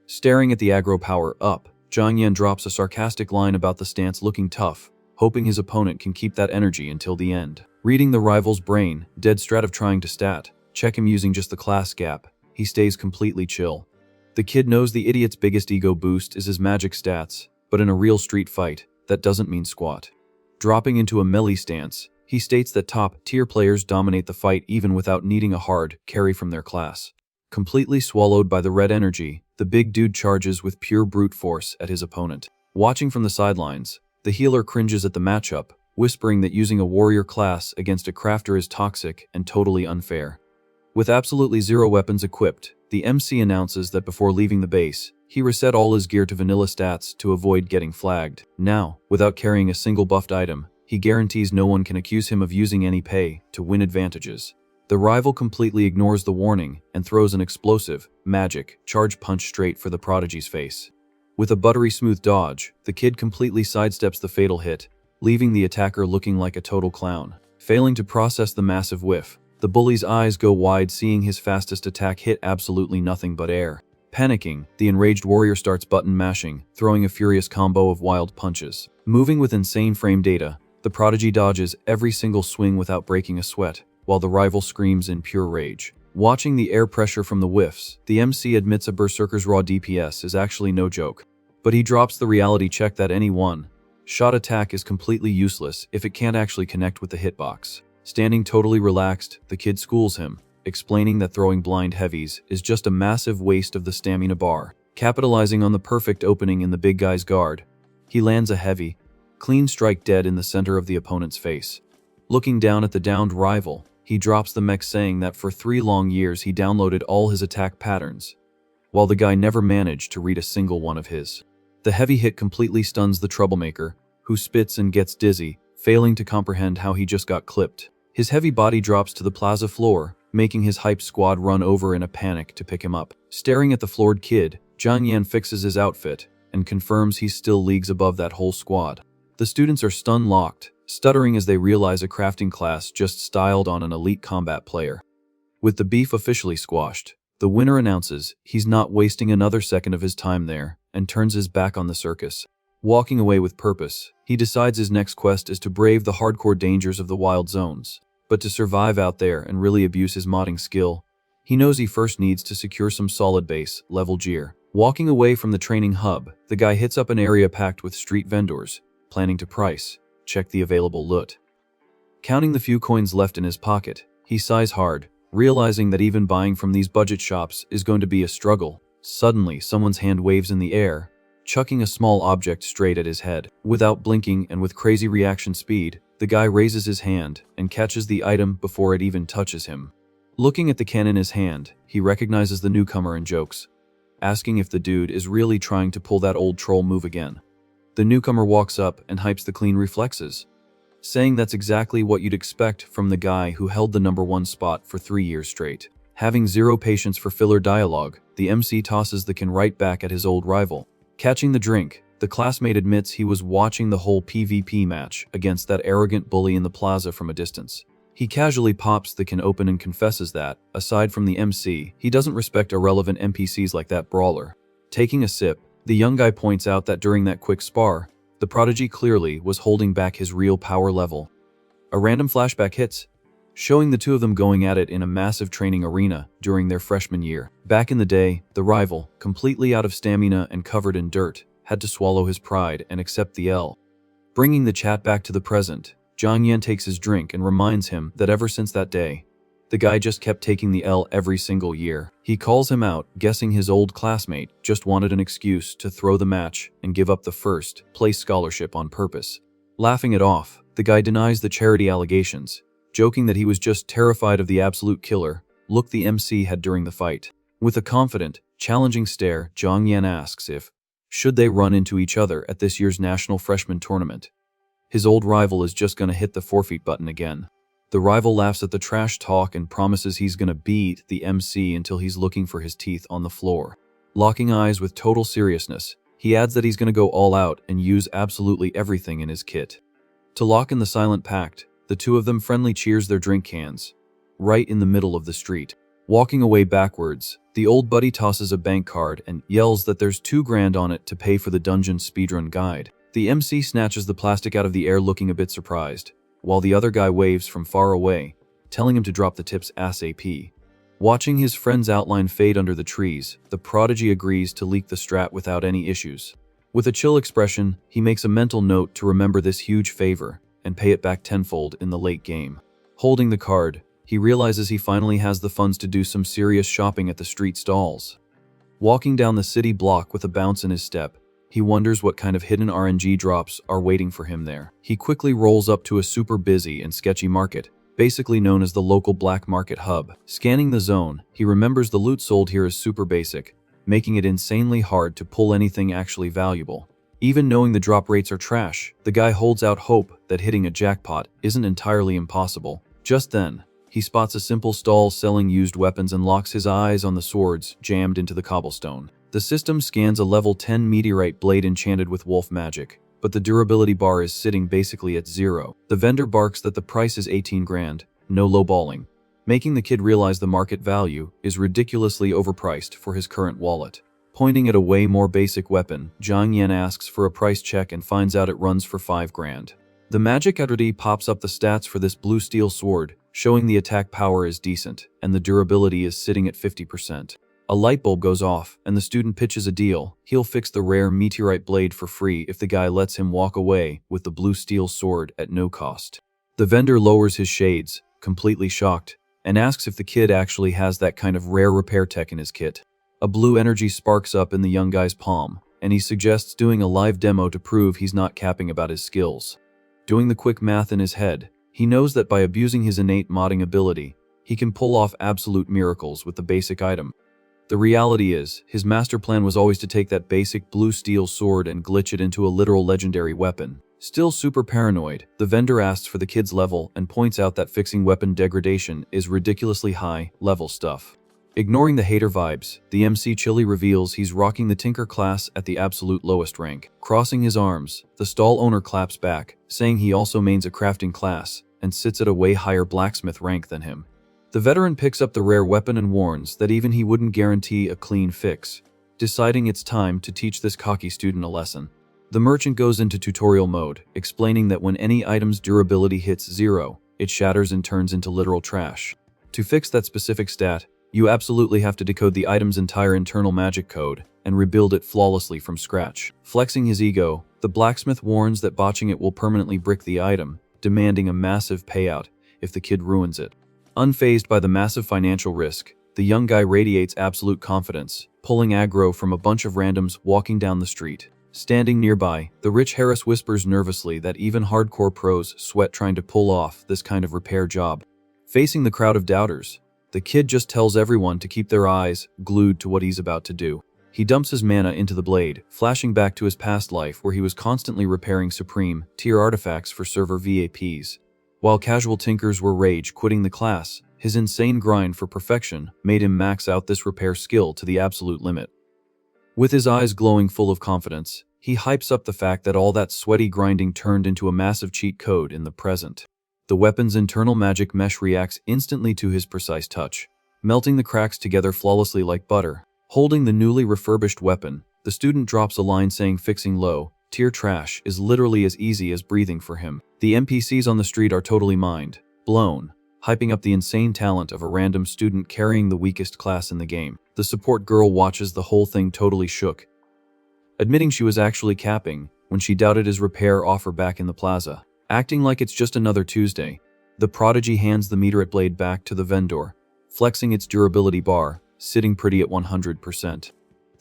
Staring at the aggro power up, Zhang Yan drops a sarcastic line about the stance looking tough, hoping his opponent can keep that energy until the end. Reading the rival's brain, dead strat of trying to check him using just the class gap, he stays completely chill. The kid knows the idiot's biggest ego boost is his magic stats, but in a real street fight, that doesn't mean squat. Dropping into a melee stance, he states that top-tier players dominate the fight even without needing a hard carry from their class. Completely swallowed by the red energy, the big dude charges with pure brute force at his opponent. Watching from the sidelines, the healer cringes at the matchup, whispering that using a warrior class against a crafter is toxic and totally unfair. With absolutely 0 weapons equipped, the MC announces that before leaving the base, he reset all his gear to vanilla stats to avoid getting flagged. Now, without carrying a single buffed item, he guarantees no one can accuse him of using any pay to win advantages. The rival completely ignores the warning and throws an explosive, magic, charge punch straight for the prodigy's face. With a buttery smooth dodge, the kid completely sidesteps the fatal hit, leaving the attacker looking like a total clown. Failing to process the massive whiff, the bully's eyes go wide seeing his fastest attack hit absolutely nothing but air. Panicking, the enraged warrior starts button mashing, throwing a furious combo of wild punches. Moving with insane frame data, the prodigy dodges every single swing without breaking a sweat, while the rival screams in pure rage. Watching the air pressure from the whiffs, the MC admits a berserker's raw DPS is actually no joke. But he drops the reality check that any one-shot attack is completely useless if it can't actually connect with the hitbox. Standing totally relaxed, the kid schools him, explaining that throwing blind heavies is just a massive waste of the stamina bar. Capitalizing on the perfect opening in the big guy's guard, he lands a heavy, clean strike dead in the center of the opponent's face. Looking down at the downed rival, he drops the mech saying that for 3 long years he downloaded all his attack patterns, while the guy never managed to read a single one of his. The heavy hit completely stuns the troublemaker, who spits and gets dizzy, failing to comprehend how he just got clipped. His heavy body drops to the plaza floor, making his hype squad run over in a panic to pick him up. Staring at the floored kid, Zhang Yan fixes his outfit and confirms he's still leagues above that whole squad. The students are stun-locked, stuttering as they realize a crafting class just styled on an elite combat player. With the beef officially squashed, the winner announces he's not wasting another second of his time there and turns his back on the circus. Walking away with purpose, he decides his next quest is to brave the hardcore dangers of the wild zones. But to survive out there and really abuse his modding skill, he knows he first needs to secure some solid base level gear. Walking away from the training hub, the guy hits up an area packed with street vendors, planning to check the available loot. Counting the few coins left in his pocket, he sighs hard, realizing that even buying from these budget shops is going to be a struggle. Suddenly, someone's hand waves in the air, chucking a small object straight at his head. Without blinking and with crazy reaction speed, the guy raises his hand and catches the item before it even touches him. Looking at the can in his hand, he recognizes the newcomer and jokes, asking if the dude is really trying to pull that old troll move again. The newcomer walks up and hypes the clean reflexes, saying that's exactly what you'd expect from the guy who held the #1 spot for 3 years straight. Having 0 patience for filler dialogue, the MC tosses the can right back at his old rival. Catching the drink, the classmate admits he was watching the whole PvP match against that arrogant bully in the plaza from a distance. He casually pops the can open and confesses that, aside from the MC, he doesn't respect irrelevant NPCs like that brawler. Taking a sip, the young guy points out that during that quick spar, the prodigy clearly was holding back his real power level. A random flashback hits, showing the two of them going at it in a massive training arena during their freshman year. Back in the day, the rival, completely out of stamina and covered in dirt, had to swallow his pride and accept the L. Bringing the chat back to the present, Zhang Yan takes his drink and reminds him that ever since that day, the guy just kept taking the L every single year. He calls him out, guessing his old classmate just wanted an excuse to throw the match and give up the first place scholarship on purpose. Laughing it off, the guy denies the charity allegations, joking that he was just terrified of the absolute killer look the MC had during the fight. With a confident, challenging stare, Zhang Yan asks if should they run into each other at this year's National Freshman Tournament. His old rival is just gonna hit the forfeit button again. The rival laughs at the trash talk and promises he's gonna beat the MC until he's looking for his teeth on the floor. Locking eyes with total seriousness, he adds that he's gonna go all out and use absolutely everything in his kit. To lock in the silent pact, the two of them friendly cheers their drink cans, right in the middle of the street. Walking away backwards, the old buddy tosses a bank card and yells that there's $2,000 on it to pay for the dungeon speedrun guide. The MC snatches the plastic out of the air looking a bit surprised, while the other guy waves from far away, telling him to drop the tips ASAP. Watching his friend's outline fade under the trees, the prodigy agrees to leak the strat without any issues. With a chill expression, he makes a mental note to remember this huge favor and pay it back tenfold in the late game. Holding the card, he realizes he finally has the funds to do some serious shopping at the street stalls. Walking down the city block with a bounce in his step, he wonders what kind of hidden RNG drops are waiting for him there. He quickly rolls up to a super busy and sketchy market, basically known as the local black market hub. Scanning the zone, he remembers the loot sold here is super basic, making it insanely hard to pull anything actually valuable. Even knowing the drop rates are trash, the guy holds out hope that hitting a jackpot isn't entirely impossible. Just then, he spots a simple stall selling used weapons and locks his eyes on the swords jammed into the cobblestone. The system scans a level 10 meteorite blade enchanted with wolf magic, but the durability bar is sitting basically at 0. The vendor barks that the price is $18,000, no lowballing, making the kid realize the market value is ridiculously overpriced for his current wallet. Pointing at a way more basic weapon, Zhang Yan asks for a price check and finds out it runs for $5,000. The magic entity pops up the stats for this blue steel sword, showing the attack power is decent, and the durability is sitting at 50%. A light bulb goes off, and the student pitches a deal. He'll fix the rare meteorite blade for free if the guy lets him walk away with the blue steel sword at no cost. The vendor lowers his shades, completely shocked, and asks if the kid actually has that kind of rare repair tech in his kit. A blue energy sparks up in the young guy's palm, and he suggests doing a live demo to prove he's not capping about his skills. Doing the quick math in his head, he knows that by abusing his innate modding ability, he can pull off absolute miracles with the basic item. The reality is, his master plan was always to take that basic blue steel sword and glitch it into a literal legendary weapon. Still super paranoid, the vendor asks for the kid's level and points out that fixing weapon degradation is ridiculously high level stuff. Ignoring the hater vibes, the MC chilly reveals he's rocking the Tinker class at the absolute lowest rank. Crossing his arms, the stall owner claps back, saying he also mains a crafting class and sits at a way higher blacksmith rank than him. The veteran picks up the rare weapon and warns that even he wouldn't guarantee a clean fix, deciding it's time to teach this cocky student a lesson. The merchant goes into tutorial mode, explaining that when any item's durability hits 0, it shatters and turns into literal trash. To fix that specific stat, you absolutely have to decode the item's entire internal magic code and rebuild it flawlessly from scratch. Flexing his ego, the blacksmith warns that botching it will permanently brick the item, demanding a massive payout if the kid ruins it. Unfazed by the massive financial risk, the young guy radiates absolute confidence, pulling aggro from a bunch of randoms walking down the street. Standing nearby, the rich Harris whispers nervously that even hardcore pros sweat trying to pull off this kind of repair job. Facing the crowd of doubters, the kid just tells everyone to keep their eyes glued to what he's about to do. He dumps his mana into the blade, flashing back to his past life where he was constantly repairing supreme tier artifacts for server VAPs. While casual tinkers were rage quitting the class, his insane grind for perfection made him max out this repair skill to the absolute limit. With his eyes glowing full of confidence, he hypes up the fact that all that sweaty grinding turned into a massive cheat code in the present. The weapon's internal magic mesh reacts instantly to his precise touch, melting the cracks together flawlessly like butter. Holding the newly refurbished weapon, the student drops a line saying fixing low tier trash is literally as easy as breathing for him. The NPCs on the street are totally mind blown, hyping up the insane talent of a random student carrying the weakest class in the game. The support girl watches the whole thing totally shook, admitting she was actually capping when she doubted his repair offer back in the plaza. Acting like it's just another Tuesday, the prodigy hands the meteorite blade back to the vendor, flexing its durability bar, sitting pretty at 100%.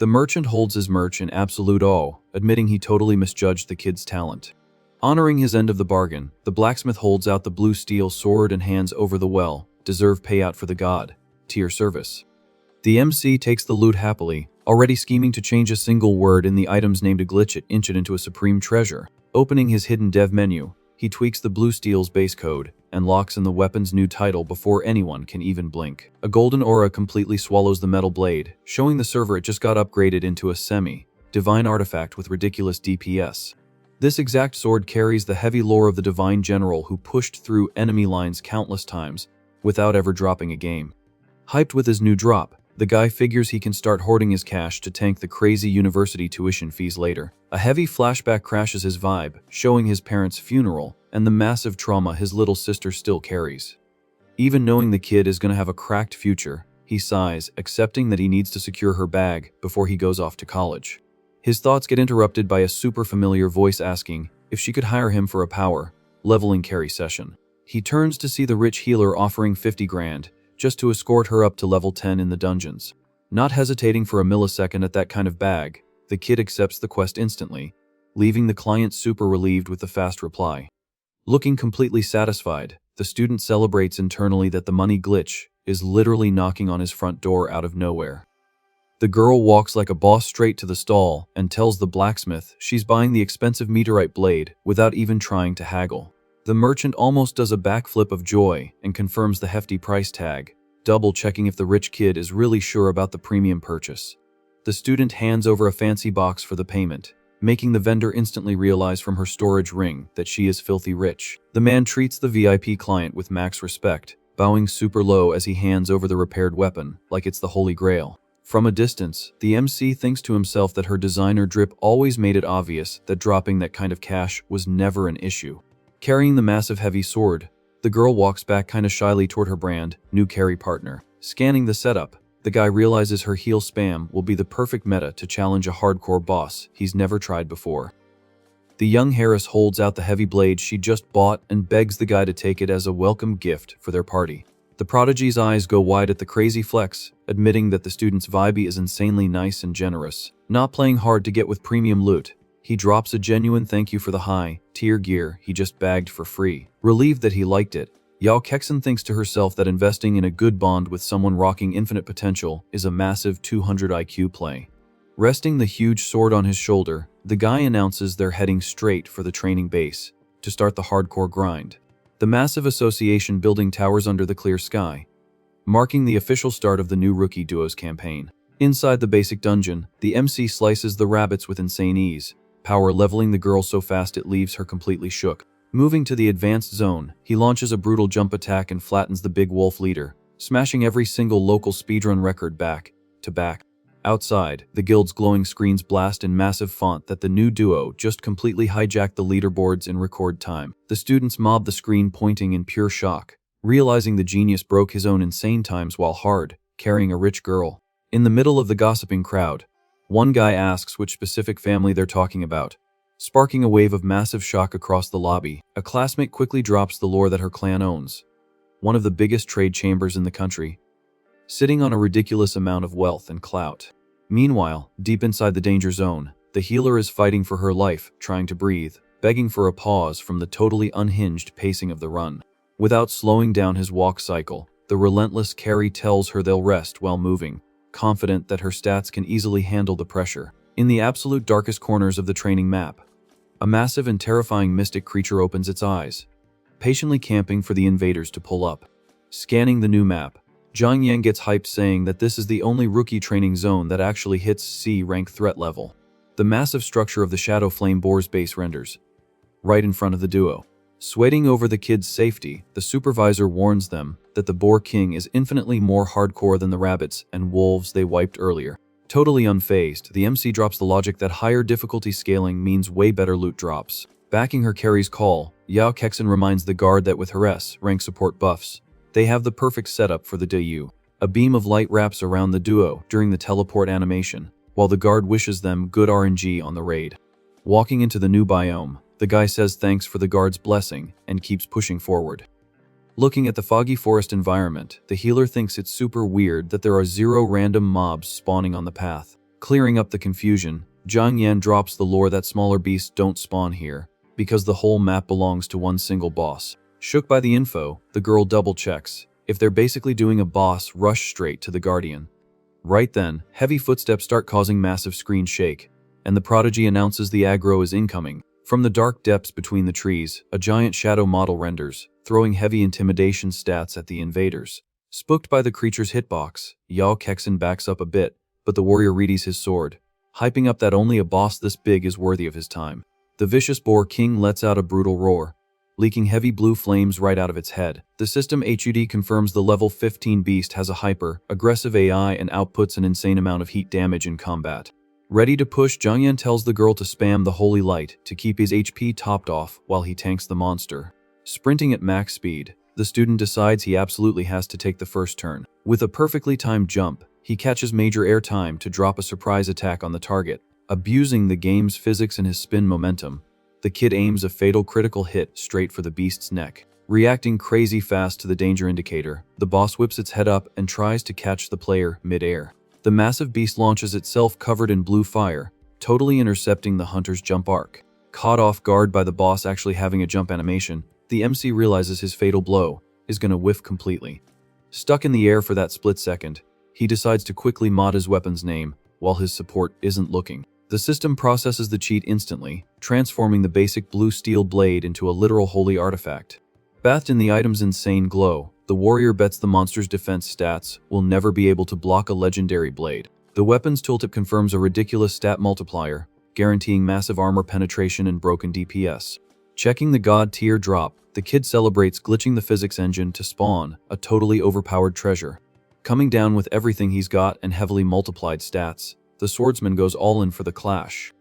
The merchant holds his merch in absolute awe, admitting he totally misjudged the kid's talent. Honoring his end of the bargain, the blacksmith holds out the blue steel sword and hands over the well-deserved payout for the god tier service. The MC takes the loot happily, already scheming to change a single word in the item's name to glitch it into a supreme treasure. Opening his hidden dev menu, He tweaks the blue steel's base code and locks in the weapon's new title before anyone can even blink. A golden aura completely swallows the metal blade, showing the server it just got upgraded into a semi-divine artifact with ridiculous DPS. This exact sword carries the heavy lore of the divine general who pushed through enemy lines countless times without ever dropping a game. Hyped with his new drop, the guy figures he can start hoarding his cash to tank the crazy university tuition fees later. A heavy flashback crashes his vibe, showing his parents' funeral and the massive trauma his little sister still carries. Even knowing the kid is going to have a cracked future, he sighs, accepting that he needs to secure her bag before he goes off to college. His thoughts get interrupted by a super familiar voice asking if she could hire him for a power leveling carry session. He turns to see the rich healer offering 50 grand just to escort her up to level 10 in the dungeons. Not hesitating for a millisecond at that kind of bag, the kid accepts the quest instantly, leaving the client super relieved with the fast reply. Looking completely satisfied, the student celebrates internally that the money glitch is literally knocking on his front door out of nowhere. The girl walks like a boss straight to the stall and tells the blacksmith she's buying the expensive meteorite blade without even trying to haggle. The merchant almost does a backflip of joy and confirms the hefty price tag, double-checking if the rich kid is really sure about the premium purchase. The student hands over a fancy box for the payment, making the vendor instantly realize from her storage ring that she is filthy rich. The man treats the VIP client with max respect, bowing super low as he hands over the repaired weapon like it's the Holy Grail. From a distance, the MC thinks to himself that her designer drip always made it obvious that dropping that kind of cash was never an issue. Carrying the massive heavy sword, the girl walks back kinda shyly toward her brand new carry partner. Scanning the setup, the guy realizes her heal spam will be the perfect meta to challenge a hardcore boss he's never tried before. The young Harris holds out the heavy blade she just bought and begs the guy to take it as a welcome gift for their party. The prodigy's eyes go wide at the crazy flex, admitting that the student's vibe is insanely nice and generous. Not playing hard to get with premium loot, he drops a genuine thank you for the high-tier gear he just bagged for free. Relieved that he liked it, Yahello thinks to herself that investing in a good bond with someone rocking infinite potential is a massive 200 IQ play. Resting the huge sword on his shoulder, the guy announces they're heading straight for the training base to start the hardcore grind. The massive association building towers under the clear sky, marking the official start of the new Rookie Duos campaign. Inside the basic dungeon, the MC slices the rabbits with insane ease, power leveling the girl so fast it leaves her completely shook. Moving to the advanced zone, he launches a brutal jump attack and flattens the big wolf leader, smashing every single local speedrun record back to back. Outside, the guild's glowing screens blast in massive font that the new duo just completely hijacked the leaderboards in record time. The students mob the screen pointing in pure shock, realizing the genius broke his own insane times while hard carrying a rich girl. In the middle of the gossiping crowd, one guy asks which specific family they're talking about, sparking a wave of massive shock across the lobby. A classmate quickly drops the lore that her clan owns one of the biggest trade chambers in the country, sitting on a ridiculous amount of wealth and clout. Meanwhile, deep inside the danger zone, the healer is fighting for her life, trying to breathe, begging for a pause from the totally unhinged pacing of the run. Without slowing down his walk cycle, the relentless carry tells her they'll rest while moving, confident that her stats can easily handle the pressure. In the absolute darkest corners of the training map, a massive and terrifying mystic creature opens its eyes, patiently camping for the invaders to pull up. Scanning the new map, Zhang Yang gets hyped saying that this is the only rookie training zone that actually hits C-rank threat level. The massive structure of the Shadow Flame Boar's base renders right in front of the duo. Sweating over the kids' safety, the supervisor warns them that the Boar King is infinitely more hardcore than the rabbits and wolves they wiped earlier. Totally unfazed, the MC drops the logic that higher difficulty scaling means way better loot drops. Backing her carry's call, Yahello reminds the guard that with her S-rank support buffs, they have the perfect setup for the DU. A beam of light wraps around the duo during the teleport animation, while the guard wishes them good RNG on the raid. Walking into the new biome, the guy says thanks for the guard's blessing and keeps pushing forward. Looking at the foggy forest environment, the healer thinks it's super weird that there are 0 random mobs spawning on the path. Clearing up the confusion, Zhang Yan drops the lore that smaller beasts don't spawn here, because the whole map belongs to one single boss. Shook by the info, the girl double-checks if they're basically doing a boss rush straight to the Guardian. Right then, heavy footsteps start causing massive screen shake, and the prodigy announces the aggro is incoming. From the dark depths between the trees, a giant shadow model renders, throwing heavy intimidation stats at the invaders. Spooked by the creature's hitbox, Yahello backs up a bit, but the warrior readies his sword, hyping up that only a boss this big is worthy of his time. The vicious boar king lets out a brutal roar, leaking heavy blue flames right out of its head. The system HUD confirms the level 15 beast has a hyper-aggressive AI and outputs an insane amount of heat damage in combat. Ready to push, Zhang Yan tells the girl to spam the holy light to keep his HP topped off while he tanks the monster. Sprinting at max speed, the student decides he absolutely has to take the first turn. With a perfectly timed jump, he catches major air time to drop a surprise attack on the target. Abusing the game's physics and his spin momentum, the kid aims a fatal critical hit straight for the beast's neck. Reacting crazy fast to the danger indicator, the boss whips its head up and tries to catch the player mid-air. The massive beast launches itself covered in blue fire, totally intercepting the hunter's jump arc. Caught off guard by the boss actually having a jump animation, the MC realizes his fatal blow is gonna whiff completely. Stuck in the air for that split second, he decides to quickly mod his weapon's name while his support isn't looking. The system processes the cheat instantly, transforming the basic blue steel blade into a literal holy artifact. Bathed in the item's insane glow, the warrior bets the monster's defense stats will never be able to block a legendary blade. The weapon's tooltip confirms a ridiculous stat multiplier, guaranteeing massive armor penetration and broken DPS. Checking the god tier drop, the kid celebrates glitching the physics engine to spawn a totally overpowered treasure. Coming down with everything he's got and heavily multiplied stats, the swordsman goes all in for the clash.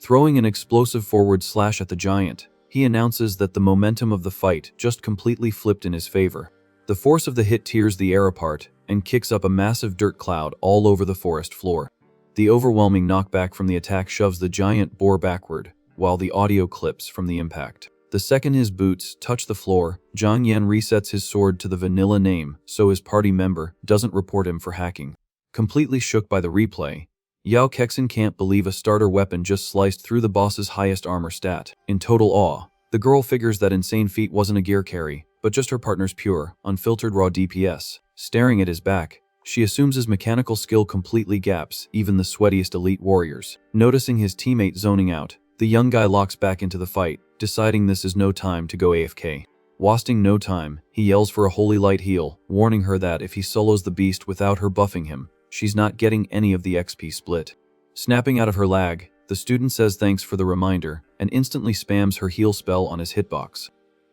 Throwing an explosive forward slash at the giant, he announces that the momentum of the fight just completely flipped in his favor. The force of the hit tears the air apart and kicks up a massive dirt cloud all over the forest floor. The overwhelming knockback from the attack shoves the giant boar backward, while the audio clips from the impact. The second his boots touch the floor, Zhang Yan resets his sword to the vanilla name so his party member doesn't report him for hacking. Completely shook by the replay, Yahello can't believe a starter weapon just sliced through the boss's highest armor stat. In total awe, the girl figures that insane feat wasn't a gear carry, but just her partner's pure, unfiltered raw DPS. Staring at his back, she assumes his mechanical skill completely gaps even the sweatiest elite warriors. Noticing his teammate zoning out, the young guy locks back into the fight, deciding this is no time to go AFK. Wasting no time, he yells for a holy light heal, warning her that if he solos the beast without her buffing him, she's not getting any of the XP split. Snapping out of her lag, the student says thanks for the reminder and instantly spams her heal spell on his hitbox.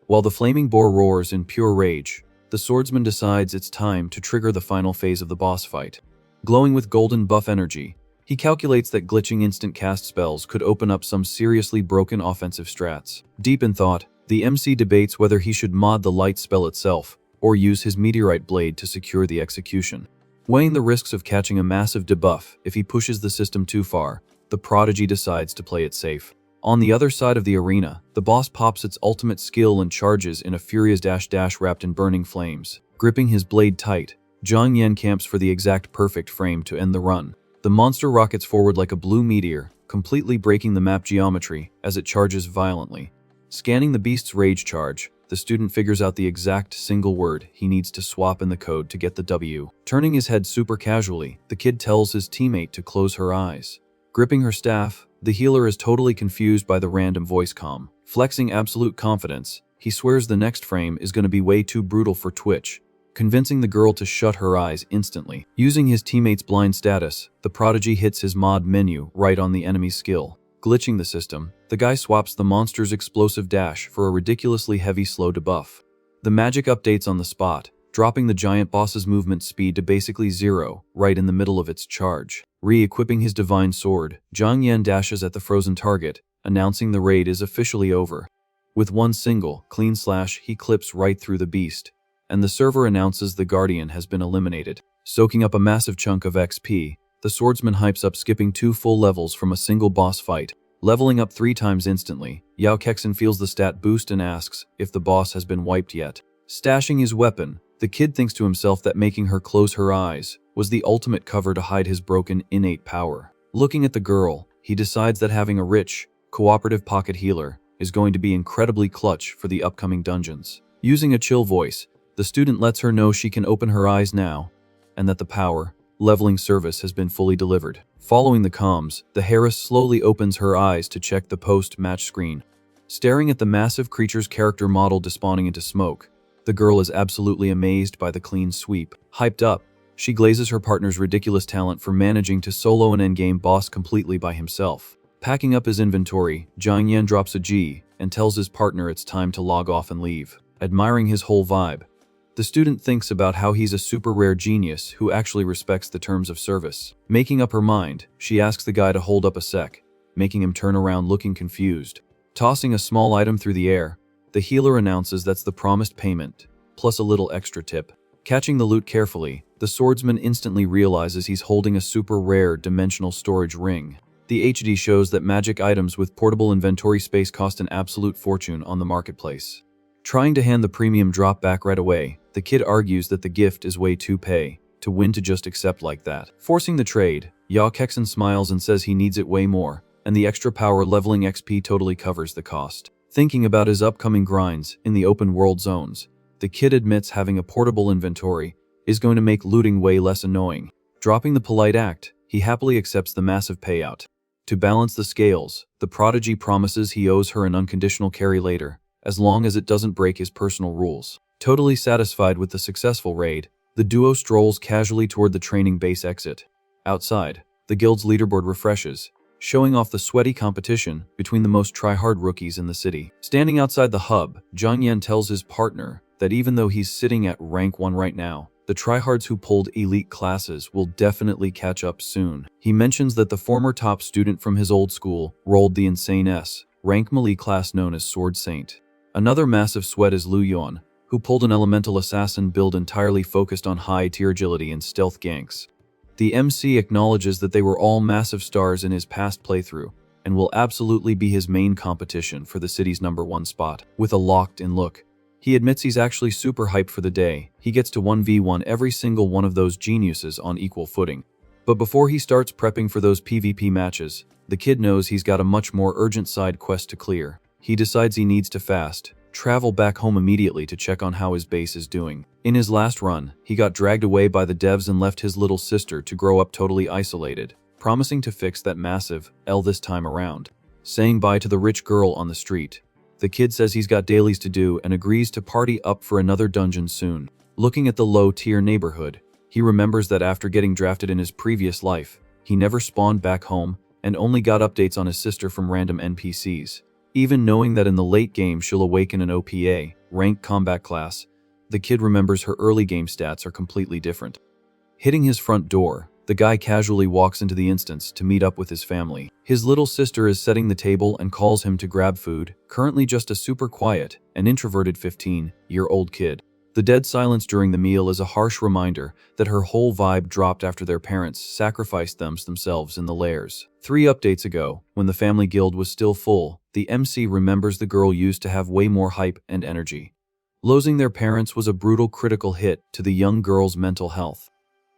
While the flaming boar roars in pure rage, the swordsman decides it's time to trigger the final phase of the boss fight. Glowing with golden buff energy, he calculates that glitching instant cast spells could open up some seriously broken offensive strats. Deep in thought, the MC debates whether he should mod the light spell itself or use his meteorite blade to secure the execution. Weighing the risks of catching a massive debuff if he pushes the system too far, the prodigy decides to play it safe. On the other side of the arena, the boss pops its ultimate skill and charges in a furious dash wrapped in burning flames. Gripping his blade tight, Zhang Yan camps for the exact perfect frame to end the run. The monster rockets forward like a blue meteor, completely breaking the map geometry as it charges violently. Scanning the beast's rage charge, the student figures out the exact single word he needs to swap in the code to get the W. Turning his head super casually, the kid tells his teammate to close her eyes. Gripping her staff, the healer is totally confused by the random voice comm. Flexing absolute confidence, he swears the next frame is going to be way too brutal for Twitch, convincing the girl to shut her eyes instantly. Using his teammate's blind status, the prodigy hits his mod menu right on the enemy's skill. Glitching the system, the guy swaps the monster's explosive dash for a ridiculously heavy slow debuff. The magic updates on the spot, dropping the giant boss's movement speed to basically zero right in the middle of its charge. Re-equipping his divine sword, Zhang Yan dashes at the frozen target, announcing the raid is officially over. With one single, clean slash, he clips right through the beast, and the server announces the Guardian has been eliminated. Soaking up a massive chunk of XP, the swordsman hypes up skipping 2 full levels from a single boss fight, leveling up 3 times instantly. Yahello feels the stat boost and asks if the boss has been wiped yet. Stashing his weapon, the kid thinks to himself that making her close her eyes was the ultimate cover to hide his broken innate power. Looking at the girl, he decides that having a rich, cooperative pocket healer is going to be incredibly clutch for the upcoming dungeons. Using a chill voice, the student lets her know she can open her eyes now, and that the power leveling service has been fully delivered. Following the comms, the Harris slowly opens her eyes to check the post-match screen. Staring at the massive creature's character model despawning into smoke, the girl is absolutely amazed by the clean sweep. Hyped up, she glazes her partner's ridiculous talent for managing to solo an endgame boss completely by himself. Packing up his inventory, Jiang Yan drops a G and tells his partner it's time to log off and leave. Admiring his whole vibe, the student thinks about how he's a super rare genius who actually respects the terms of service. Making up her mind, she asks the guy to hold up a sec, making him turn around looking confused. Tossing a small item through the air, the healer announces that's the promised payment, plus a little extra tip. Catching the loot carefully, the swordsman instantly realizes he's holding a super rare dimensional storage ring. The HD shows that magic items with portable inventory space cost an absolute fortune on the marketplace. Trying to hand the premium drop back right away, the kid argues that the gift is way too pay to win to just accept like that. Forcing the trade, Yahello smiles and says he needs it way more, and the extra power leveling XP totally covers the cost. Thinking about his upcoming grinds in the open world zones, the kid admits having a portable inventory is going to make looting way less annoying. Dropping the polite act, he happily accepts the massive payout. To balance the scales, the prodigy promises he owes her an unconditional carry later, as long as it doesn't break his personal rules. Totally satisfied with the successful raid, the duo strolls casually toward the training base exit. Outside, the guild's leaderboard refreshes, showing off the sweaty competition between the most try-hard rookies in the city. Standing outside the hub, Jiang Yan tells his partner that even though he's sitting at rank 1 right now, the tryhards who pulled elite classes will definitely catch up soon. He mentions that the former top student from his old school rolled the insane S rank melee class known as Sword Saint. Another massive sweat is Lu Yuan, who pulled an elemental assassin build entirely focused on high-tier agility and stealth ganks. The MC acknowledges that they were all massive stars in his past playthrough, and will absolutely be his main competition for the city's #1 spot. With a locked-in look, he admits he's actually super hyped for the day. He gets to 1v1 every single one of those geniuses on equal footing. But before he starts prepping for those PvP matches, the kid knows he's got a much more urgent side quest to clear. He decides he needs to fast, travel back home immediately to check on how his base is doing. In his last run, he got dragged away by the devs and left his little sister to grow up totally isolated, promising to fix that massive L this time around. Saying bye to the rich girl on the street, the kid says he's got dailies to do and agrees to party up for another dungeon soon. Looking at the low-tier neighborhood, he remembers that after getting drafted in his previous life, he never spawned back home and only got updates on his sister from random NPCs. Even knowing that in the late game she'll awaken an OPA, ranked combat class, the kid remembers her early game stats are completely different. Hitting his front door, the guy casually walks into the instance to meet up with his family. His little sister is setting the table and calls him to grab food, currently just a super quiet and introverted 15-year-old kid. The dead silence during the meal is a harsh reminder that her whole vibe dropped after their parents sacrificed themselves in the lairs. 3 updates ago, when the family guild was still full, the MC remembers the girl used to have way more hype and energy. Losing their parents was a brutal critical hit to the young girl's mental health.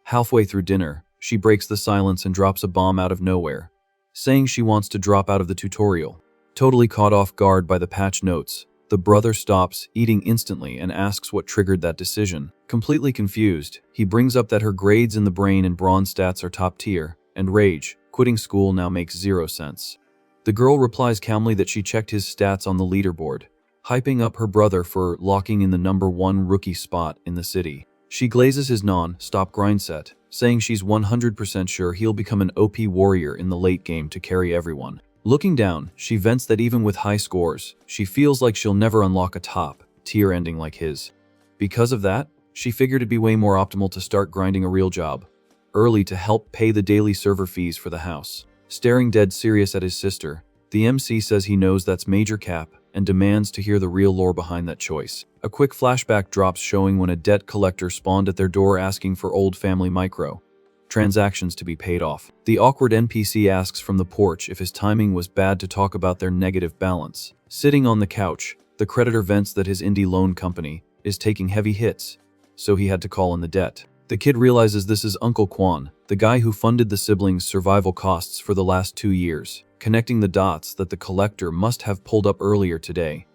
Halfway through dinner, she breaks the silence and drops a bomb out of nowhere, saying she wants to drop out of the tutorial. Totally caught off guard by the patch notes, the brother stops eating instantly and asks what triggered that decision. Completely confused, he brings up that her grades in the brain and brawn stats are top tier, and rage, quitting school now makes 0 sense. The girl replies calmly that she checked his stats on the leaderboard, hyping up her brother for locking in the #1 rookie spot in the city. She glazes his non-stop grind set, saying she's 100% sure he'll become an OP warrior in the late game to carry everyone. Looking down, she vents that even with high scores, she feels like she'll never unlock a top-tier ending like his. Because of that, she figured it'd be way more optimal to start grinding a real job early to help pay the daily server fees for the house. Staring dead serious at his sister, the MC says he knows that's major cap and demands to hear the real lore behind that choice. A quick flashback drops showing when a debt collector spawned at their door asking for old family micro transactions to be paid off. The awkward NPC asks from the porch if his timing was bad to talk about their negative balance. Sitting on the couch, the creditor vents that his indie loan company is taking heavy hits, so he had to call in the debt. The kid realizes this is Uncle Quan, the guy who funded the siblings' survival costs for the last 2 years, connecting the dots that the collector must have pulled up earlier today.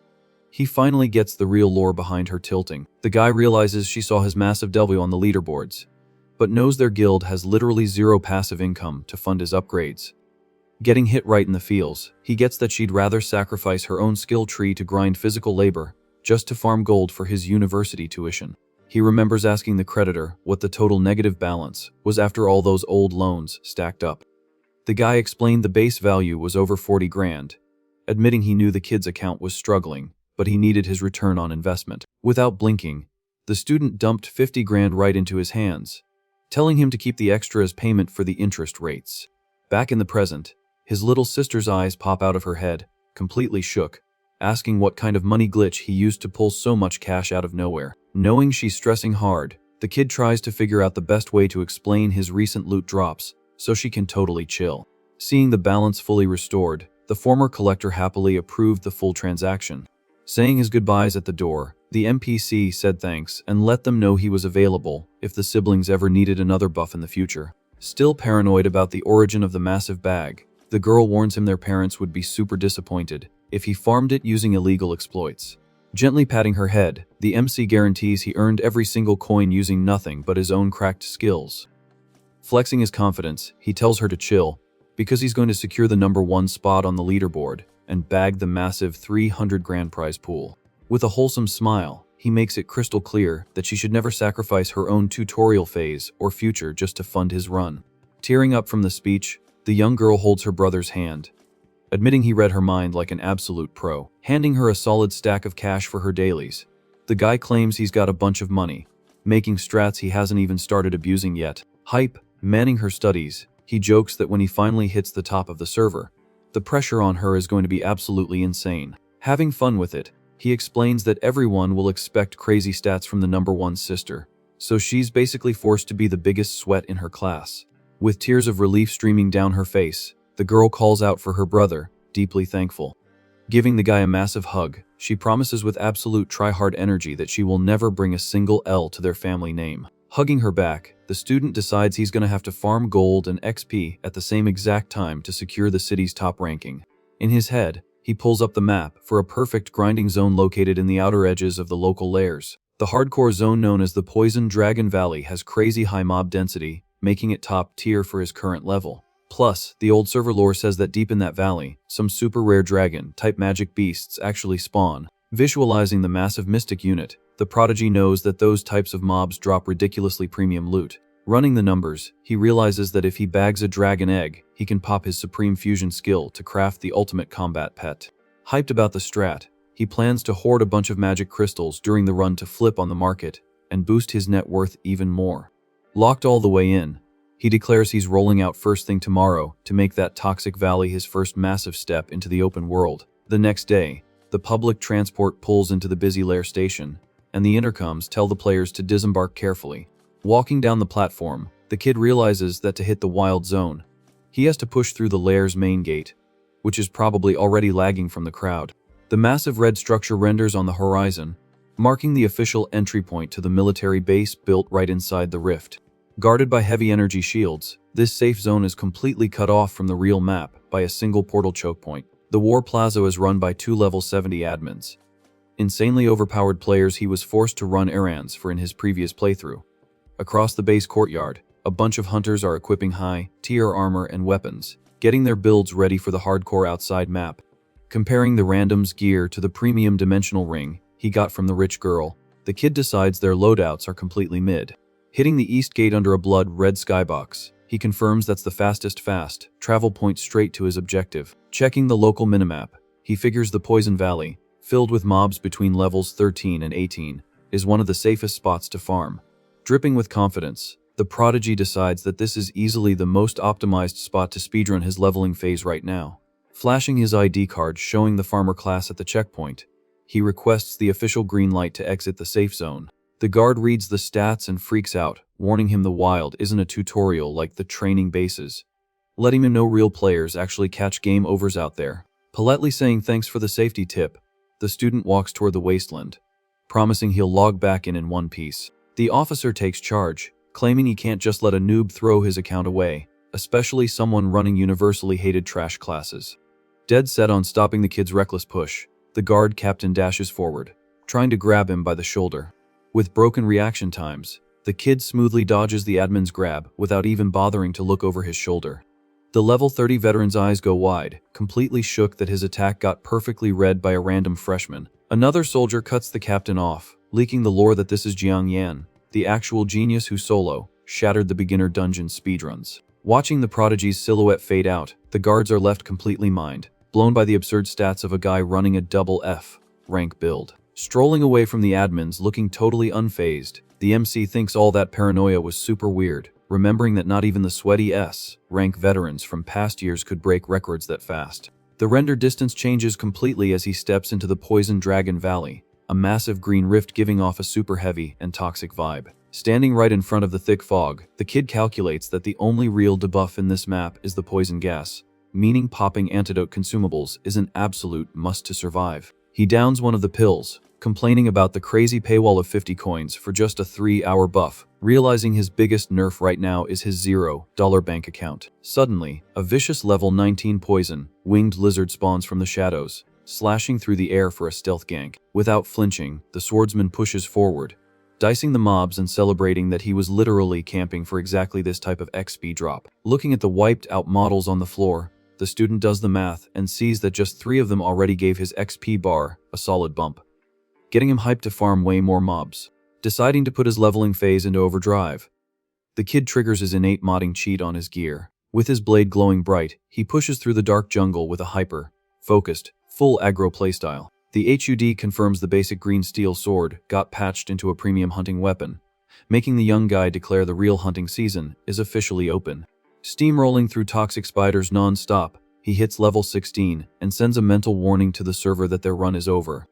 He finally gets the real lore behind her tilting. The guy realizes she saw his massive W on the leaderboards, but knows their guild has literally 0 passive income to fund his upgrades. Getting hit right in the feels, he gets that she'd rather sacrifice her own skill tree to grind physical labor just to farm gold for his university tuition. He remembers asking the creditor what the total negative balance was after all those old loans stacked up. The guy explained the base value was over 40 grand, admitting he knew the kid's account was struggling, but he needed his return on investment. Without blinking, the student dumped 50 grand right into his hands, telling him to keep the extra as payment for the interest rates. Back in the present, his little sister's eyes pop out of her head, completely shook, asking what kind of money glitch he used to pull so much cash out of nowhere. Knowing she's stressing hard, the kid tries to figure out the best way to explain his recent loot drops so she can totally chill. Seeing the balance fully restored, the former collector happily approved the full transaction. Saying his goodbyes at the door, the NPC said thanks and let them know he was available if the siblings ever needed another buff in the future. Still paranoid about the origin of the massive bag, the girl warns him their parents would be super disappointed if he farmed it using illegal exploits. Gently patting her head, the MC guarantees he earned every single coin using nothing but his own cracked skills. Flexing his confidence, he tells her to chill, because he's going to secure the #1 spot on the leaderboard and bag the massive 300 grand prize pool. With a wholesome smile, he makes it crystal clear that she should never sacrifice her own tutorial phase or future just to fund his run. Tearing up from the speech, the young girl holds her brother's hand, admitting he read her mind like an absolute pro, handing her a solid stack of cash for her dailies. The guy claims he's got a bunch of money, making strats he hasn't even started abusing yet. Hype, manning her studies, he jokes that when he finally hits the top of the server, the pressure on her is going to be absolutely insane. Having fun with it, he explains that everyone will expect crazy stats from the #1 sister, so she's basically forced to be the biggest sweat in her class. With tears of relief streaming down her face, the girl calls out for her brother, deeply thankful. Giving the guy a massive hug, she promises with absolute try-hard energy that she will never bring a single L to their family name. Hugging her back, the student decides he's going to have to farm gold and XP at the same exact time to secure the city's top ranking. In his head, he pulls up the map for a perfect grinding zone located in the outer edges of the local layers. The hardcore zone known as the Poison Dragon Valley has crazy high mob density, making it top tier for his current level. Plus, the old server lore says that deep in that valley, some super rare dragon-type magic beasts actually spawn. Visualizing the massive mystic unit, the prodigy knows that those types of mobs drop ridiculously premium loot. Running the numbers, he realizes that if he bags a dragon egg, he can pop his supreme fusion skill to craft the ultimate combat pet. Hyped about the strat, he plans to hoard a bunch of magic crystals during the run to flip on the market and boost his net worth even more. Locked all the way in, he declares he's rolling out first thing tomorrow to make that toxic valley his first massive step into the open world. The next day, the public transport pulls into the busy lair station, and the intercoms tell the players to disembark carefully. Walking down the platform, the kid realizes that to hit the wild zone, he has to push through the lair's main gate, which is probably already lagging from the crowd. The massive red structure renders on the horizon, marking the official entry point to the military base built right inside the rift. Guarded by heavy energy shields, this safe zone is completely cut off from the real map by a single portal choke point. The War Plaza is run by 2 level 70 admins. Insanely overpowered players he was forced to run errands for in his previous playthrough. Across the base courtyard, a bunch of hunters are equipping high-tier armor and weapons, getting their builds ready for the hardcore outside map. Comparing the random's gear to the premium dimensional ring he got from the rich girl, the kid decides their loadouts are completely mid. Hitting the east gate under a blood-red skybox, he confirms that's the fastest travel point straight to his objective. Checking the local minimap, he figures the Poison Valley, filled with mobs between levels 13 and 18, is one of the safest spots to farm. Dripping with confidence, the prodigy decides that this is easily the most optimized spot to speedrun his leveling phase right now. Flashing his ID card showing the farmer class at the checkpoint, he requests the official green light to exit the safe zone. The guard reads the stats and freaks out, warning him the wild isn't a tutorial like the training bases, letting him know real players actually catch game overs out there. Politely saying thanks for the safety tip, the student walks toward the wasteland, promising he'll log back in one piece. The officer takes charge, claiming he can't just let a noob throw his account away, especially someone running universally hated trash classes. Dead set on stopping the kid's reckless push, the guard captain dashes forward, trying to grab him by the shoulder. With broken reaction times, the kid smoothly dodges the admin's grab without even bothering to look over his shoulder. The level 30 veteran's eyes go wide, completely shook that his attack got perfectly read by a random freshman. Another soldier cuts the captain off, leaking the lore that this is Jiang Yan, the actual genius who solo shattered the beginner dungeon speedruns. Watching the prodigy's silhouette fade out, the guards are left completely mind blown by the absurd stats of a guy running a double F rank build. Strolling away from the admins looking totally unfazed, the MC thinks all that paranoia was super weird, remembering that not even the sweaty S rank veterans from past years could break records that fast. The render distance changes completely as he steps into the Poison Dragon Valley, a massive green rift giving off a super heavy and toxic vibe. Standing right in front of the thick fog, the kid calculates that the only real debuff in this map is the poison gas, meaning popping antidote consumables is an absolute must to survive. He downs one of the pills, complaining about the crazy paywall of 50 coins for just a 3-hour buff, realizing his biggest nerf right now is his $0 bank account. Suddenly, a vicious level 19 poison, winged lizard spawns from the shadows, slashing through the air for a stealth gank. Without flinching, the swordsman pushes forward, dicing the mobs and celebrating that he was literally camping for exactly this type of XP drop. Looking at the wiped out models on the floor, the student does the math and sees that just 3 of them already gave his XP bar a solid bump, getting him hyped to farm way more mobs. Deciding to put his leveling phase into overdrive, the kid triggers his innate modding cheat on his gear. With his blade glowing bright, he pushes through the dark jungle with a hyper-focused, full aggro playstyle. The HUD confirms the basic green steel sword got patched into a premium hunting weapon, making the young guy declare the real hunting season is officially open. Steamrolling through toxic spiders non-stop, he hits level 16 and sends a mental warning to the server that their run is over.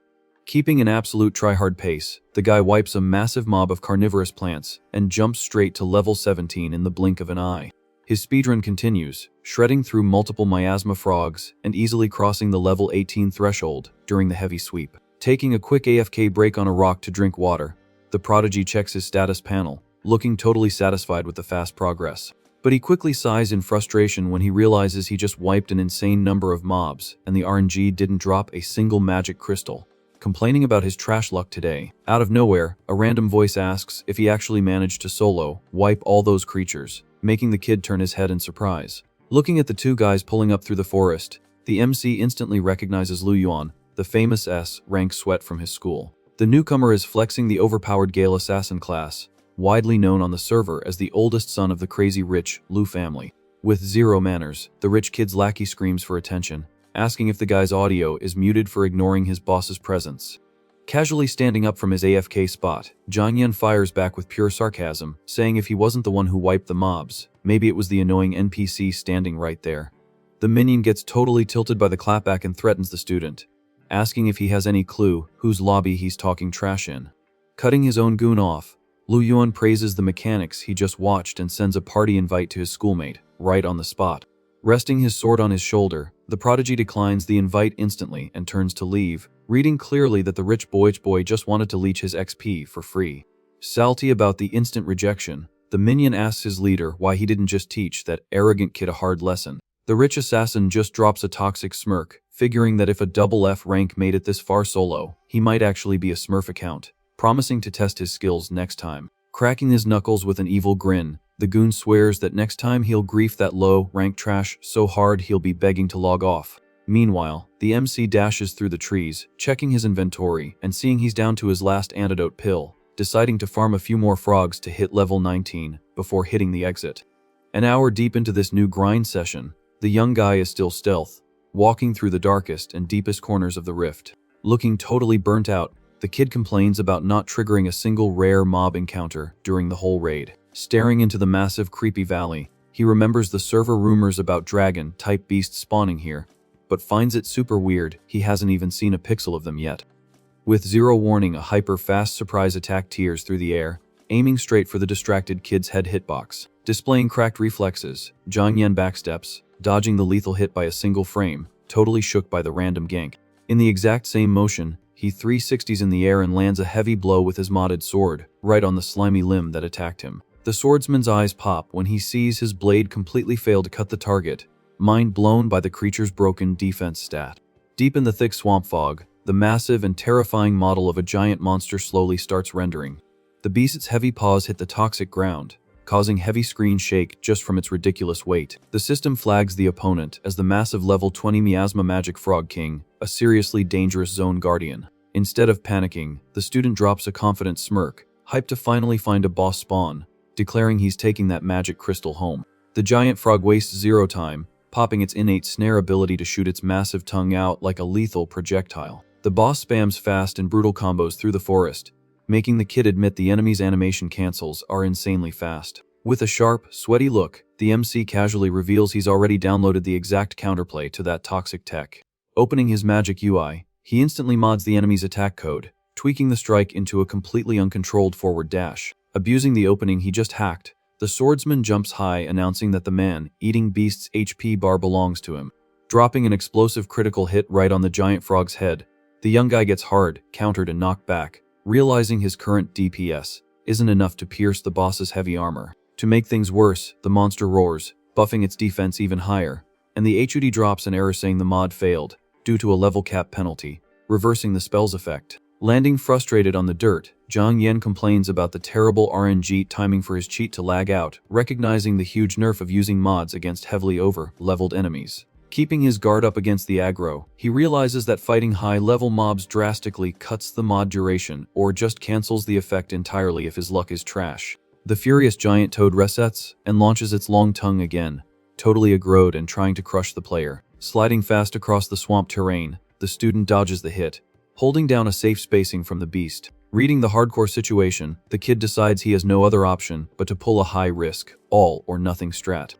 Keeping an absolute tryhard pace, the guy wipes a massive mob of carnivorous plants and jumps straight to level 17 in the blink of an eye. His speedrun continues, shredding through multiple miasma frogs and easily crossing the level 18 threshold during the heavy sweep. Taking a quick AFK break on a rock to drink water, the prodigy checks his status panel, looking totally satisfied with the fast progress. But he quickly sighs in frustration when he realizes he just wiped an insane number of mobs and the RNG didn't drop a single magic crystal. Complaining about his trash luck today, out of nowhere, a random voice asks if he actually managed to solo wipe all those creatures, making the kid turn his head in surprise. Looking at the 2 guys pulling up through the forest, the MC instantly recognizes Lu Yuan, the famous S-rank sweat from his school. The newcomer is flexing the overpowered Gale Assassin class, widely known on the server as the oldest son of the crazy rich Lu family. With 0 manners, the rich kid's lackey screams for attention, asking if the guy's audio is muted for ignoring his boss's presence. Casually standing up from his AFK spot, Jiang Yan fires back with pure sarcasm, saying if he wasn't the one who wiped the mobs, maybe it was the annoying NPC standing right there. The minion gets totally tilted by the clapback and threatens the student, asking if he has any clue whose lobby he's talking trash in. Cutting his own goon off, Lu Yuan praises the mechanics he just watched and sends a party invite to his schoolmate, right on the spot. Resting his sword on his shoulder, the prodigy declines the invite instantly and turns to leave, reading clearly that the rich boy just wanted to leech his XP for free. Salty about the instant rejection, the minion asks his leader why he didn't just teach that arrogant kid a hard lesson. The rich assassin just drops a toxic smirk, figuring that if a double F rank made it this far solo, he might actually be a Smurf account, promising to test his skills next time. Cracking his knuckles with an evil grin, the goon swears that next time he'll grief that low-rank trash so hard he'll be begging to log off. Meanwhile, the MC dashes through the trees, checking his inventory and seeing he's down to his last antidote pill, deciding to farm a few more frogs to hit level 19 before hitting the exit. An hour deep into this new grind session, the young guy is still stealth, walking through the darkest and deepest corners of the rift. Looking totally burnt out, the kid complains about not triggering a single rare mob encounter during the whole raid. Staring into the massive creepy valley, he remembers the server rumors about dragon-type beasts spawning here, but finds it super weird he hasn't even seen a pixel of them yet. With 0 warning, a hyper-fast surprise attack tears through the air, aiming straight for the distracted kid's head hitbox. Displaying cracked reflexes, Jiang Yan backsteps, dodging the lethal hit by a single frame, totally shook by the random gank. In the exact same motion, he 360s in the air and lands a heavy blow with his modded sword, right on the slimy limb that attacked him. The swordsman's eyes pop when he sees his blade completely fail to cut the target, mind blown by the creature's broken defense stat. Deep in the thick swamp fog, the massive and terrifying model of a giant monster slowly starts rendering. The beast's heavy paws hit the toxic ground, causing heavy screen shake just from its ridiculous weight. The system flags the opponent as the massive level 20 Miasma Magic Frog King, a seriously dangerous zone guardian. Instead of panicking, the student drops a confident smirk, hyped to finally find a boss spawn, declaring he's taking that magic crystal home. The giant frog wastes zero time, popping its innate snare ability to shoot its massive tongue out like a lethal projectile. The boss spams fast and brutal combos through the forest, making the kid admit the enemy's animation cancels are insanely fast. With a sharp, sweaty look, the MC casually reveals he's already downloaded the exact counterplay to that toxic tech. Opening his magic UI, he instantly mods the enemy's attack code, tweaking the strike into a completely uncontrolled forward dash. Abusing the opening he just hacked, the swordsman jumps high, announcing that the man-eating beast's HP bar belongs to him. Dropping an explosive critical hit right on the giant frog's head, the young guy gets hard, countered and knocked back, realizing his current DPS isn't enough to pierce the boss's heavy armor. To make things worse, the monster roars, buffing its defense even higher, and the HUD drops an error saying the mod failed, due to a level cap penalty, reversing the spell's effect. Landing frustrated on the dirt, Zhang Yan complains about the terrible RNG timing for his cheat to lag out, recognizing the huge nerf of using mods against heavily over-leveled enemies. Keeping his guard up against the aggro, he realizes that fighting high-level mobs drastically cuts the mod duration or just cancels the effect entirely if his luck is trash. The furious giant toad resets and launches its long tongue again, totally aggroed and trying to crush the player. Sliding fast across the swamp terrain, the student dodges the hit, holding down a safe spacing from the beast. Reading the hardcore situation, the kid decides he has no other option but to pull a high-risk, all-or-nothing strat.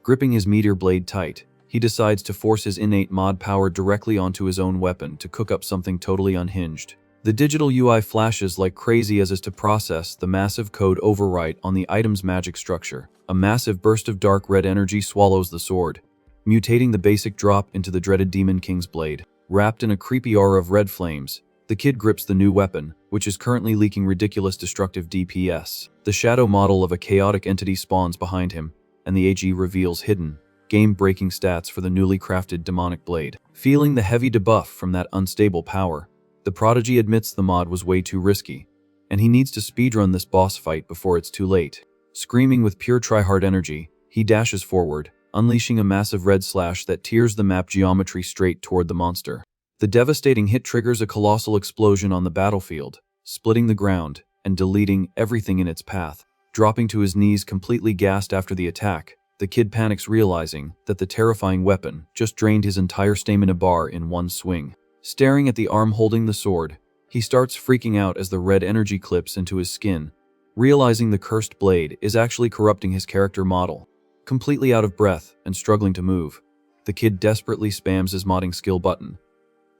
Gripping his meteor blade tight, he decides to force his innate mod power directly onto his own weapon to cook up something totally unhinged. The digital UI flashes like crazy as is to process the massive code overwrite on the item's magic structure. A massive burst of dark red energy swallows the sword, mutating the basic drop into the dreaded Demon King's blade. Wrapped in a creepy aura of red flames, the kid grips the new weapon, which is currently leaking ridiculous destructive DPS. The shadow model of a chaotic entity spawns behind him, and the AG reveals hidden, game-breaking stats for the newly crafted demonic blade. Feeling the heavy debuff from that unstable power, the prodigy admits the mod was way too risky, and he needs to speedrun this boss fight before it's too late. Screaming with pure tryhard energy, he dashes forward, unleashing a massive red slash that tears the map geometry straight toward the monster. The devastating hit triggers a colossal explosion on the battlefield, splitting the ground and deleting everything in its path. Dropping to his knees completely gassed after the attack, the kid panics, realizing that the terrifying weapon just drained his entire stamina bar in one swing. Staring at the arm holding the sword, he starts freaking out as the red energy clips into his skin, realizing the cursed blade is actually corrupting his character model. Completely out of breath and struggling to move, the kid desperately spams his modding skill button,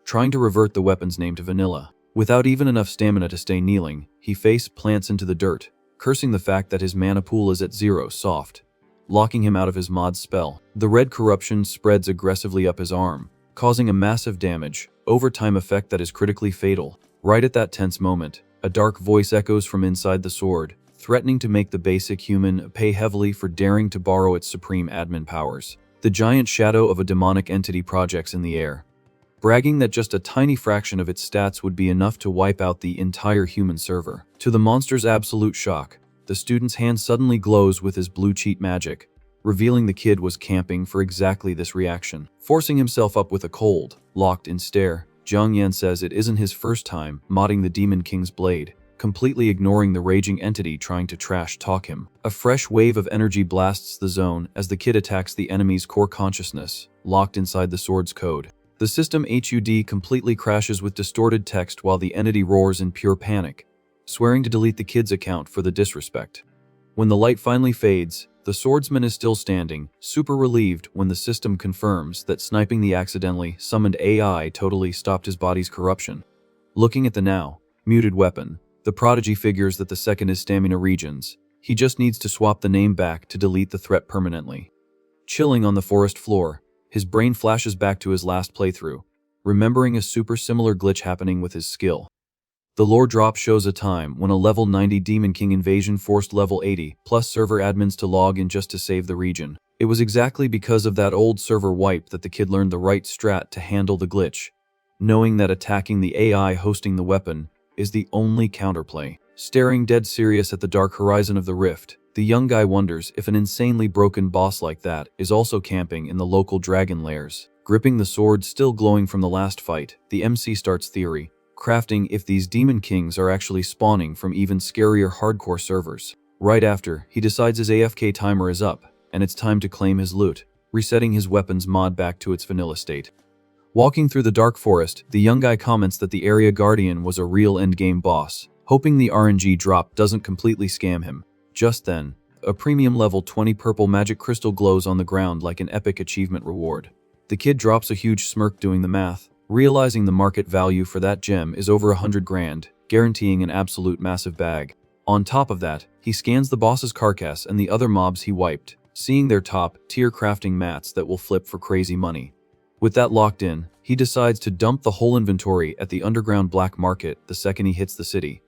trying to revert the weapon's name to vanilla. Without even enough stamina to stay kneeling, he face plants into the dirt, cursing the fact that his mana pool is at 0 soft, locking him out of his mod spell. The red corruption spreads aggressively up his arm, causing a massive damage, overtime effect that is critically fatal. Right at that tense moment, a dark voice echoes from inside the sword, threatening to make the basic human pay heavily for daring to borrow its supreme admin powers. The giant shadow of a demonic entity projects in the air, bragging that just a tiny fraction of its stats would be enough to wipe out the entire human server. To the monster's absolute shock, the student's hand suddenly glows with his blue cheat magic, revealing the kid was camping for exactly this reaction. Forcing himself up with a cold, locked-in stare, Zhang Yan says it isn't his first time modding the Demon King's blade, completely ignoring the raging entity trying to trash-talk him. A fresh wave of energy blasts the zone as the kid attacks the enemy's core consciousness, locked inside the sword's code. The system HUD completely crashes with distorted text while the entity roars in pure panic, swearing to delete the kid's account for the disrespect. When the light finally fades, the swordsman is still standing, super relieved when the system confirms that sniping the accidentally summoned AI totally stopped his body's corruption. Looking at the now muted weapon, the prodigy figures that the second is stamina regions. He just needs to swap the name back to delete the threat permanently. Chilling on the forest floor, his brain flashes back to his last playthrough, remembering a super similar glitch happening with his skill. The lore drop shows a time when a level 90 Demon King invasion forced level 80 plus server admins to log in just to save the region. It was exactly because of that old server wipe that the kid learned the right strat to handle the glitch, knowing that attacking the AI hosting the weapon is the only counterplay. Staring dead serious at the dark horizon of the rift, the young guy wonders if an insanely broken boss like that is also camping in the local dragon lairs. Gripping the sword still glowing from the last fight, the MC starts theory, crafting if these demon kings are actually spawning from even scarier hardcore servers. Right after, he decides his AFK timer is up, and it's time to claim his loot, resetting his weapons mod back to its vanilla state. Walking through the dark forest, the young guy comments that the area guardian was a real endgame boss, hoping the RNG drop doesn't completely scam him. Just then, a premium level 20 purple magic crystal glows on the ground like an epic achievement reward. The kid drops a huge smirk doing the math, realizing the market value for that gem is over 100 grand, guaranteeing an absolute massive bag. On top of that, he scans the boss's carcass and the other mobs he wiped, seeing their top-tier crafting mats that will flip for crazy money. With that locked in, he decides to dump the whole inventory at the underground black market the second he hits the city,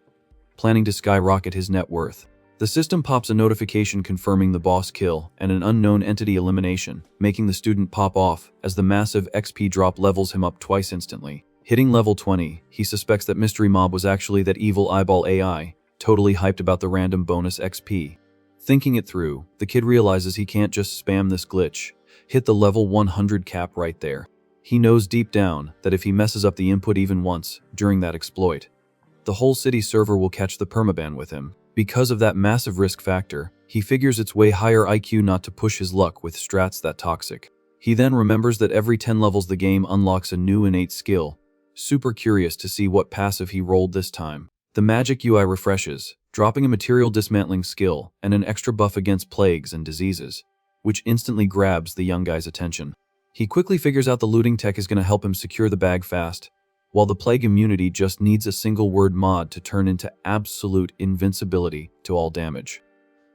planning to skyrocket his net worth. The system pops a notification confirming the boss kill and an unknown entity elimination, making the student pop off as the massive XP drop levels him up twice instantly. Hitting level 20, he suspects that mystery mob was actually that evil eyeball AI, totally hyped about the random bonus XP. Thinking it through, the kid realizes he can't just spam this glitch, hit the level 100 cap right there. He knows deep down that if he messes up the input even once during that exploit, the whole city server will catch the permaban with him. Because of that massive risk factor, he figures it's way higher IQ not to push his luck with strats that toxic. He then remembers that every 10 levels the game unlocks a new innate skill. Super curious to see what passive he rolled this time. The magic UI refreshes, dropping a material dismantling skill and an extra buff against plagues and diseases, which instantly grabs the young guy's attention. He quickly figures out the looting tech is going to help him secure the bag fast, while the plague immunity just needs a single word mod to turn into absolute invincibility to all damage.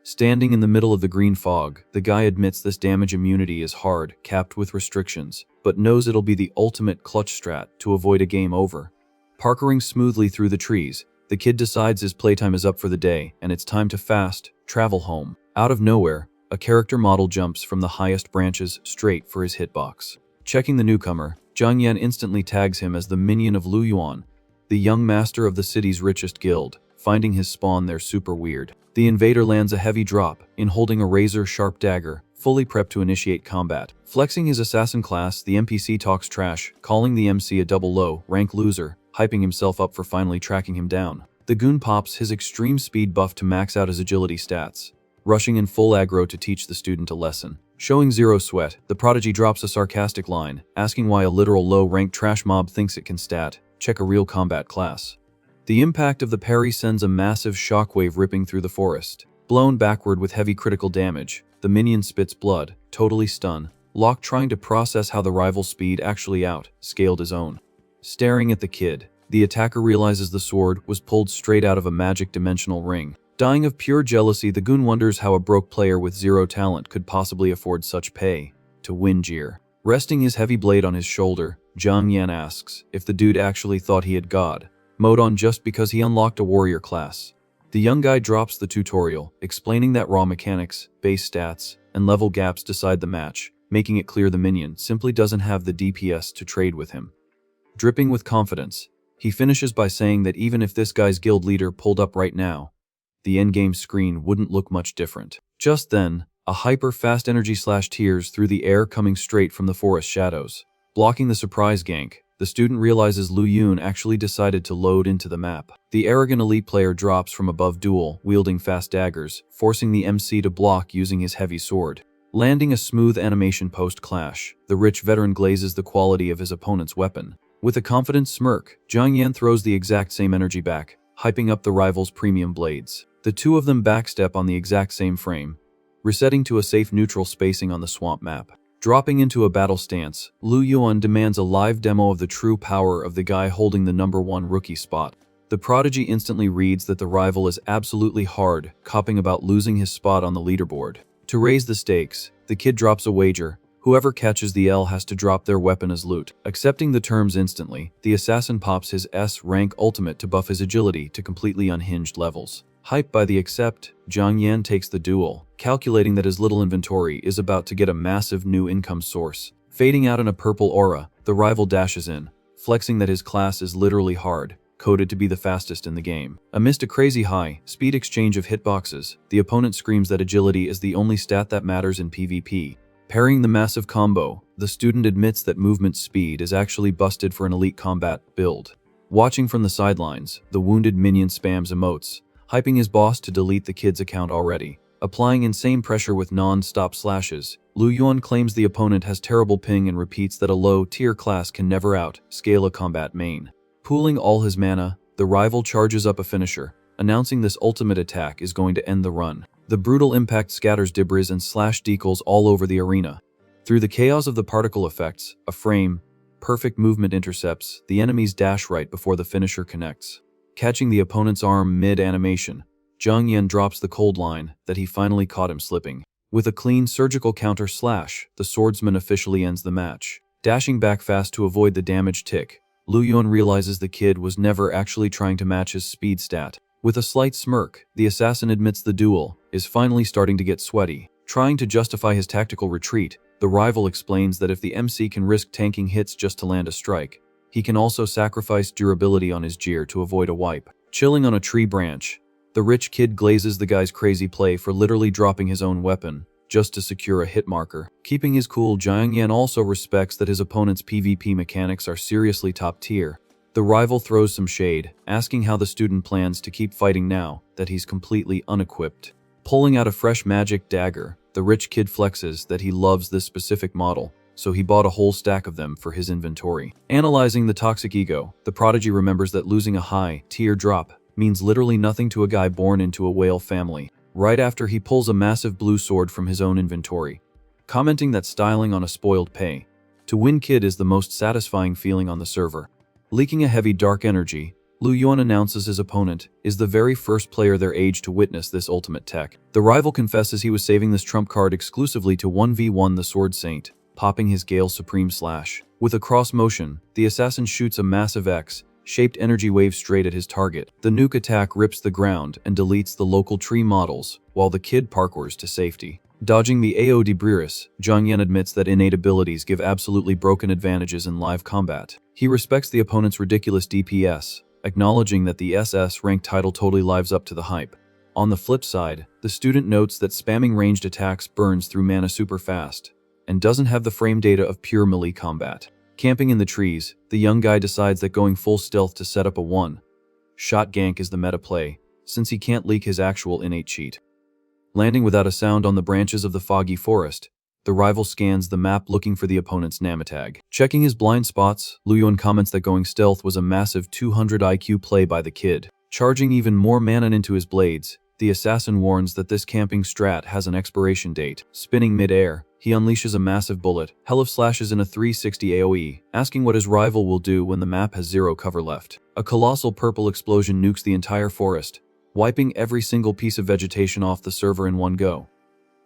Standing in the middle of the green fog, the guy admits this damage immunity is hard, capped with restrictions, but knows it'll be the ultimate clutch strat to avoid a game over. Parkering smoothly through the trees, the kid decides his playtime is up for the day and it's time to fast travel home. Out of nowhere, a character model jumps from the highest branches straight for his hitbox. Checking the newcomer, Zhang Yan instantly tags him as the minion of Lu Yuan, the young master of the city's richest guild, finding his spawn there super weird. The invader lands a heavy drop, in holding a razor-sharp dagger, fully prepped to initiate combat. Flexing his assassin class, the NPC talks trash, calling the MC a double low rank loser, hyping himself up for finally tracking him down. The goon pops his extreme speed buff to max out his agility stats, rushing in full aggro to teach the student a lesson. Showing zero sweat, the prodigy drops a sarcastic line, asking why a literal low-rank trash mob thinks it can stat, check a real combat class. The impact of the parry sends a massive shockwave ripping through the forest. Blown backward with heavy critical damage, the minion spits blood, totally stunned. Locke trying to process how the rival's speed actually scaled his own. Staring at the kid, the attacker realizes the sword was pulled straight out of a magic dimensional ring. Dying of pure jealousy, the goon wonders how a broke player with zero talent could possibly afford such pay to win Jir. Resting his heavy blade on his shoulder, Zhang Yan asks if the dude actually thought he had God mode on just because he unlocked a warrior class. The young guy drops the tutorial, explaining that raw mechanics, base stats, and level gaps decide the match, making it clear the minion simply doesn't have the DPS to trade with him. Dripping with confidence, he finishes by saying that even if this guy's guild leader pulled up right now, the endgame screen wouldn't look much different. Just then, a hyper-fast energy slash tears through the air coming straight from the forest shadows. Blocking the surprise gank, the student realizes Lu Yun actually decided to load into the map. The arrogant elite player drops from above duel, wielding fast daggers, forcing the MC to block using his heavy sword. Landing a smooth animation post-clash, the rich veteran glazes the quality of his opponent's weapon. With a confident smirk, Zhang Yan throws the exact same energy back, hyping up the rival's premium blades. The two of them backstep on the exact same frame, resetting to a safe neutral spacing on the swamp map. Dropping into a battle stance, Lu Yuan demands a live demo of the true power of the guy holding the #1 rookie spot. The prodigy instantly reads that the rival is absolutely hard, copping about losing his spot on the leaderboard. To raise the stakes, the kid drops a wager. Whoever catches the L has to drop their weapon as loot. Accepting the terms instantly, the assassin pops his S-rank ultimate to buff his agility to completely unhinged levels. Hyped by the accept, Zhang Yan takes the duel, calculating that his little inventory is about to get a massive new income source. Fading out in a purple aura, the rival dashes in, flexing that his class is literally hard, coded to be the fastest in the game. Amidst a crazy high speed exchange of hitboxes, the opponent screams that agility is the only stat that matters in PvP. Parrying the massive combo, the student admits that movement speed is actually busted for an elite combat build. Watching from the sidelines, the wounded minion spams emotes, hyping his boss to delete the kid's account already. Applying insane pressure with non-stop slashes, Lu Yuan claims the opponent has terrible ping and repeats that a low-tier class can never out-scale a combat main. Pooling all his mana, the rival charges up a finisher, announcing this ultimate attack is going to end the run. The brutal impact scatters debris and slash decals all over the arena. Through the chaos of the particle effects, a frame, perfect movement intercepts the enemy's dash right before the finisher connects. Catching the opponent's arm mid-animation, Zhang Yan drops the cold line that he finally caught him slipping. With a clean surgical counter slash, the swordsman officially ends the match. Dashing back fast to avoid the damage tick, Lu Yuan realizes the kid was never actually trying to match his speed stat. With a slight smirk, the assassin admits the duel is finally starting to get sweaty. Trying to justify his tactical retreat, the rival explains that if the MC can risk tanking hits just to land a strike, he can also sacrifice durability on his gear to avoid a wipe. Chilling on a tree branch, the rich kid glazes the guy's crazy play for literally dropping his own weapon, just to secure a hit marker. Keeping his cool, Zhang Yan also respects that his opponent's PvP mechanics are seriously top tier. The rival throws some shade, asking how the student plans to keep fighting now that he's completely unequipped. Pulling out a fresh magic dagger, the rich kid flexes that he loves this specific model, so he bought a whole stack of them for his inventory. Analyzing the toxic ego, the prodigy remembers that losing a high-tier drop means literally nothing to a guy born into a whale family. Right after he pulls a massive blue sword from his own inventory, commenting that styling on a spoiled pay to win kid is the most satisfying feeling on the server. Leaking a heavy dark energy, Lu Yuan announces his opponent is the very first player their age to witness this ultimate tech. The rival confesses he was saving this trump card exclusively to 1v1 the Sword Saint, popping his Gale Supreme Slash. With a cross motion, the assassin shoots a massive X-shaped energy wave straight at his target. The nuke attack rips the ground and deletes the local tree models, while the kid parkours to safety. Dodging the AO Debris, Zhang Yan admits that innate abilities give absolutely broken advantages in live combat. He respects the opponent's ridiculous DPS, acknowledging that the SS rank title totally lives up to the hype. On the flip side, the student notes that spamming ranged attacks burns through mana super fast, and doesn't have the frame data of pure melee combat. Camping in the trees, the young guy decides that going full stealth to set up a one-shot gank is the meta play, since he can't leak his actual innate cheat. Landing without a sound on the branches of the foggy forest, the rival scans the map looking for the opponent's namatag. Checking his blind spots, Lu Yuan comments that going stealth was a massive 200 IQ play by the kid. Charging even more mana into his blades, the assassin warns that this camping strat has an expiration date. Spinning mid-air, he unleashes a massive bullet, hell of slashes in a 360 AoE, asking what his rival will do when the map has zero cover left. A colossal purple explosion nukes the entire forest, wiping every single piece of vegetation off the server in one go.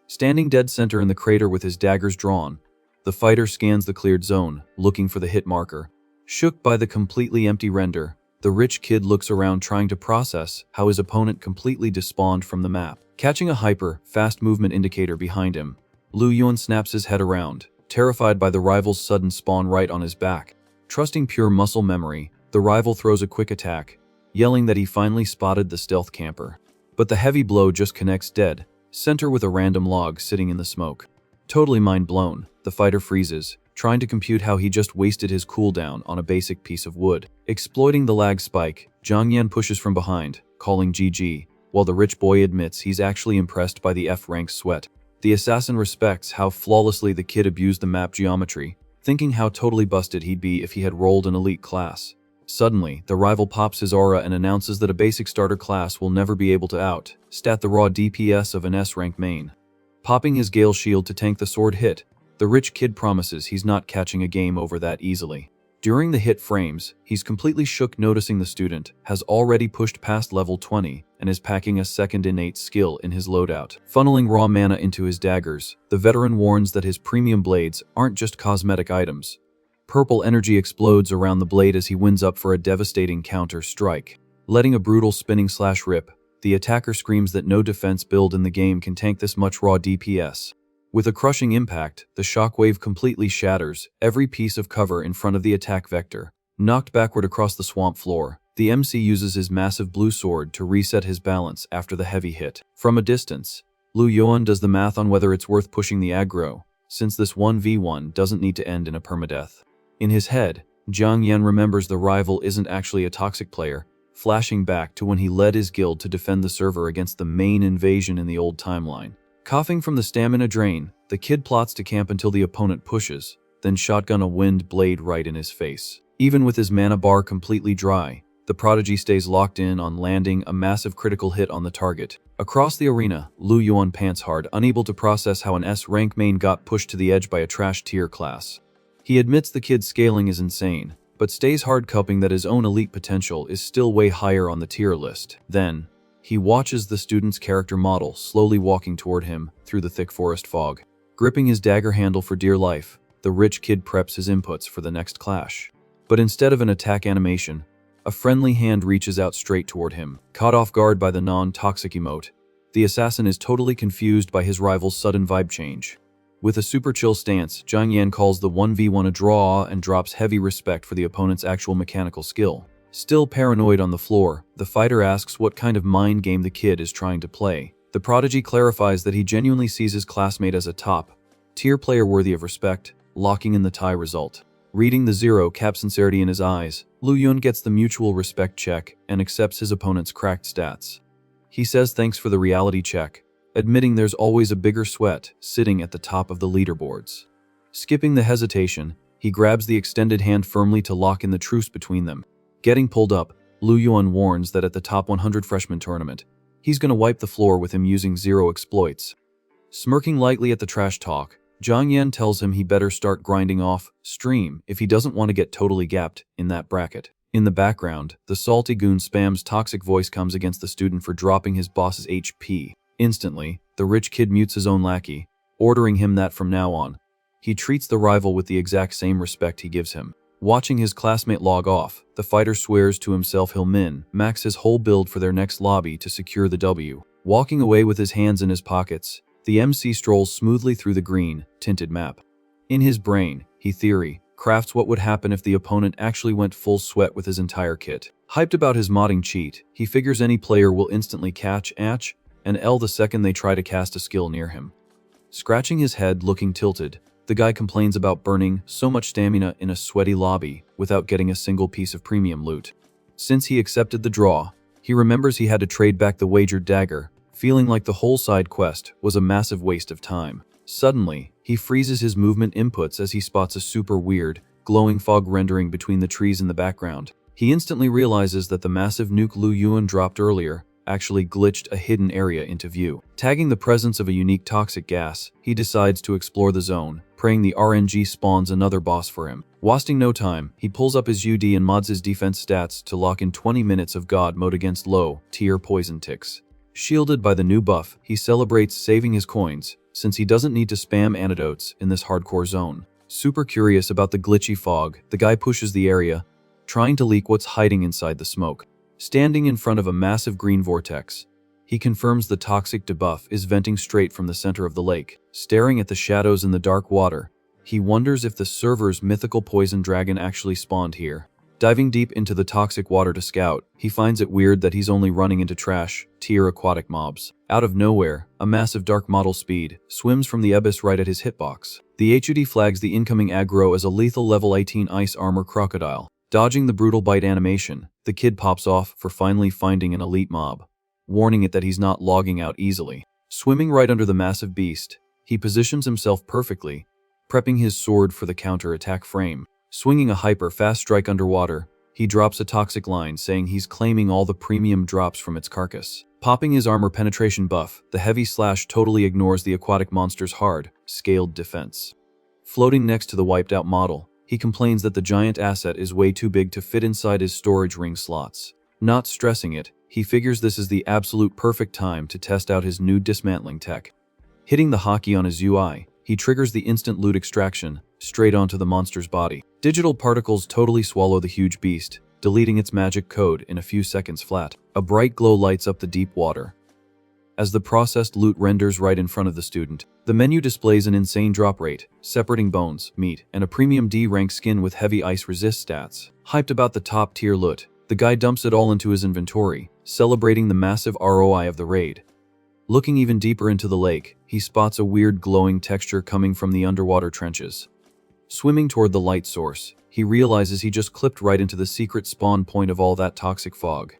Standing dead center in the crater with his daggers drawn, the fighter scans the cleared zone, looking for the hit marker. Shook by the completely empty render, the rich kid looks around trying to process how his opponent completely despawned from the map. Catching a hyper-fast movement indicator behind him, Lu Yuan snaps his head around, terrified by the rival's sudden spawn right on his back. Trusting pure muscle memory, the rival throws a quick attack, yelling that he finally spotted the stealth camper. But the heavy blow just connects dead center with a random log sitting in the smoke. Totally mind blown, the fighter freezes, trying to compute how he just wasted his cooldown on a basic piece of wood. Exploiting the lag spike, Zhang Yan pushes from behind, calling GG, while the rich boy admits he's actually impressed by the F-rank sweat. The assassin respects how flawlessly the kid abused the map geometry, thinking how totally busted he'd be if he had rolled an elite class. Suddenly, the rival pops his aura and announces that a basic starter class will never be able to out-stat the raw DPS of an S-rank main. Popping his Gale Shield to tank the sword hit, the rich kid promises he's not catching a game over that easily. During the hit frames, he's completely shook noticing the student has already pushed past level 20 and is packing a second innate skill in his loadout. Funneling raw mana into his daggers, the veteran warns that his premium blades aren't just cosmetic items. Purple energy explodes around the blade as he winds up for a devastating counter strike. Letting a brutal spinning slash rip, the attacker screams that no defense build in the game can tank this much raw DPS. With a crushing impact, the shockwave completely shatters every piece of cover in front of the attack vector. Knocked backward across the swamp floor, The MC uses his massive blue sword to reset his balance after the heavy hit. From a distance, Lu Yuan does the math on whether it's worth pushing the aggro, since this 1v1 doesn't need to end in a permadeath. In his head, Jiang Yan remembers the rival isn't actually a toxic player, flashing back to when he led his guild to defend the server against the main invasion in the old timeline. Coughing from the stamina drain, the kid plots to camp until the opponent pushes, then shotgun a wind blade right in his face. Even with his mana bar completely dry, the prodigy stays locked in on landing a massive critical hit on the target. Across the arena, Lu Yuan pants hard, unable to process how an S-rank main got pushed to the edge by a trash tier class. He admits the kid's scaling is insane, but stays hard cupping that his own elite potential is still way higher on the tier list. Then, he watches the student's character model slowly walking toward him through the thick forest fog. Gripping his dagger handle for dear life, the rich kid preps his inputs for the next clash. But instead of an attack animation, a friendly hand reaches out straight toward him. Caught off guard by the non-toxic emote, the assassin is totally confused by his rival's sudden vibe change. With a super chill stance, Jiang Yan calls the 1v1 a draw and drops heavy respect for the opponent's actual mechanical skill. Still paranoid on the floor, the fighter asks what kind of mind game the kid is trying to play. The prodigy clarifies that he genuinely sees his classmate as a top-tier player worthy of respect, locking in the tie result. Reading the zero-cap sincerity in his eyes, Lu Yuan gets the mutual respect check and accepts his opponent's cracked stats. He says thanks for the reality check, admitting there's always a bigger sweat sitting at the top of the leaderboards. Skipping the hesitation, he grabs the extended hand firmly to lock in the truce between them. Getting pulled up, Lu Yuan warns that at the top 100 freshman tournament, he's gonna wipe the floor with him using zero exploits. Smirking lightly at the trash talk, Jiang Yan tells him he better start grinding off stream if he doesn't want to get totally gapped in that bracket. In the background, the salty goon spam's toxic voice comes against the student for dropping his boss's HP. Instantly, the rich kid mutes his own lackey, ordering him that from now on, he treats the rival with the exact same respect he gives him. Watching his classmate log off, the fighter swears to himself he'll max his whole build for their next lobby to secure the W. Walking away with his hands in his pockets, the MC strolls smoothly through the green, tinted map. In his brain, he crafts what would happen if the opponent actually went full sweat with his entire kit. Hyped about his modding cheat, he figures any player will instantly catch H and L the second they try to cast a skill near him. Scratching his head, looking tilted, the guy complains about burning so much stamina in a sweaty lobby without getting a single piece of premium loot. Since he accepted the draw, he remembers he had to trade back the wagered dagger, feeling like the whole side quest was a massive waste of time. Suddenly, he freezes his movement inputs as he spots a super weird, glowing fog rendering between the trees in the background. He instantly realizes that the massive nuke Lu Yuan dropped earlier actually glitched a hidden area into view. Tagging the presence of a unique toxic gas, he decides to explore the zone, praying the RNG spawns another boss for him. Wasting no time, he pulls up his UD and mods his defense stats to lock in 20 minutes of God mode against low-tier poison ticks. Shielded by the new buff, he celebrates saving his coins, since he doesn't need to spam antidotes in this hardcore zone. Super curious about the glitchy fog, the guy pushes the area, trying to leak what's hiding inside the smoke. Standing in front of a massive green vortex, he confirms the toxic debuff is venting straight from the center of the lake. Staring at the shadows in the dark water, he wonders if the server's mythical poison dragon actually spawned here. Diving deep into the toxic water to scout, he finds it weird that he's only running into trash-tier aquatic mobs. Out of nowhere, a massive dark model speed swims from the abyss right at his hitbox. The HUD flags the incoming aggro as a lethal level 18 ice armor crocodile. Dodging the brutal bite animation, the kid pops off for finally finding an elite mob, warning it that he's not logging out easily. Swimming right under the massive beast, he positions himself perfectly, prepping his sword for the counter-attack frame. Swinging a hyper-fast strike underwater, he drops a toxic line saying he's claiming all the premium drops from its carcass. Popping his armor penetration buff, the heavy slash totally ignores the aquatic monster's hard, scaled defense. Floating next to the wiped-out model, he complains that the giant asset is way too big to fit inside his storage ring slots. Not stressing it, he figures this is the absolute perfect time to test out his new dismantling tech. Hitting the hotkey on his UI, he triggers the instant loot extraction, straight onto the monster's body. Digital particles totally swallow the huge beast, deleting its magic code in a few seconds flat. A bright glow lights up the deep water. As the processed loot renders right in front of the student, the menu displays an insane drop rate, separating bones, meat, and a premium D-rank skin with heavy ice resist stats. Hyped about the top-tier loot, The guy dumps it all into his inventory, celebrating the massive ROI of the raid. Looking even deeper into the lake, he spots a weird glowing texture coming from the underwater trenches. Swimming toward the light source, he realizes he just clipped right into the secret spawn point of all that toxic fog.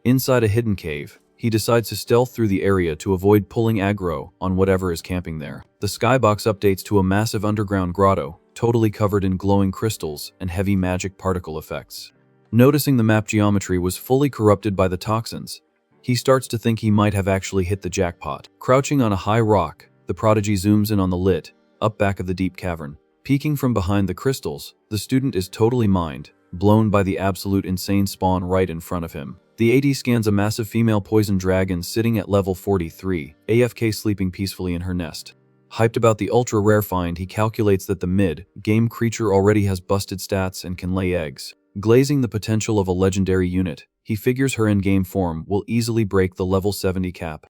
Inside a hidden cave, he decides to stealth through the area to avoid pulling aggro on whatever is camping there. The skybox updates to a massive underground grotto, totally covered in glowing crystals and heavy magic particle effects. Noticing the map geometry was fully corrupted by the toxins, he starts to think he might have actually hit the jackpot. Crouching on a high rock, the prodigy zooms in on the lit, up back of the deep cavern. Peeking from behind the crystals, the student is totally mind blown by the absolute insane spawn right in front of him. The AD scans a massive female poison dragon sitting at level 43, AFK sleeping peacefully in her nest. Hyped about the ultra-rare find, he calculates that the mid-game creature already has busted stats and can lay eggs. Glazing the potential of a legendary unit, he figures her in-game form will easily break the level 70 cap.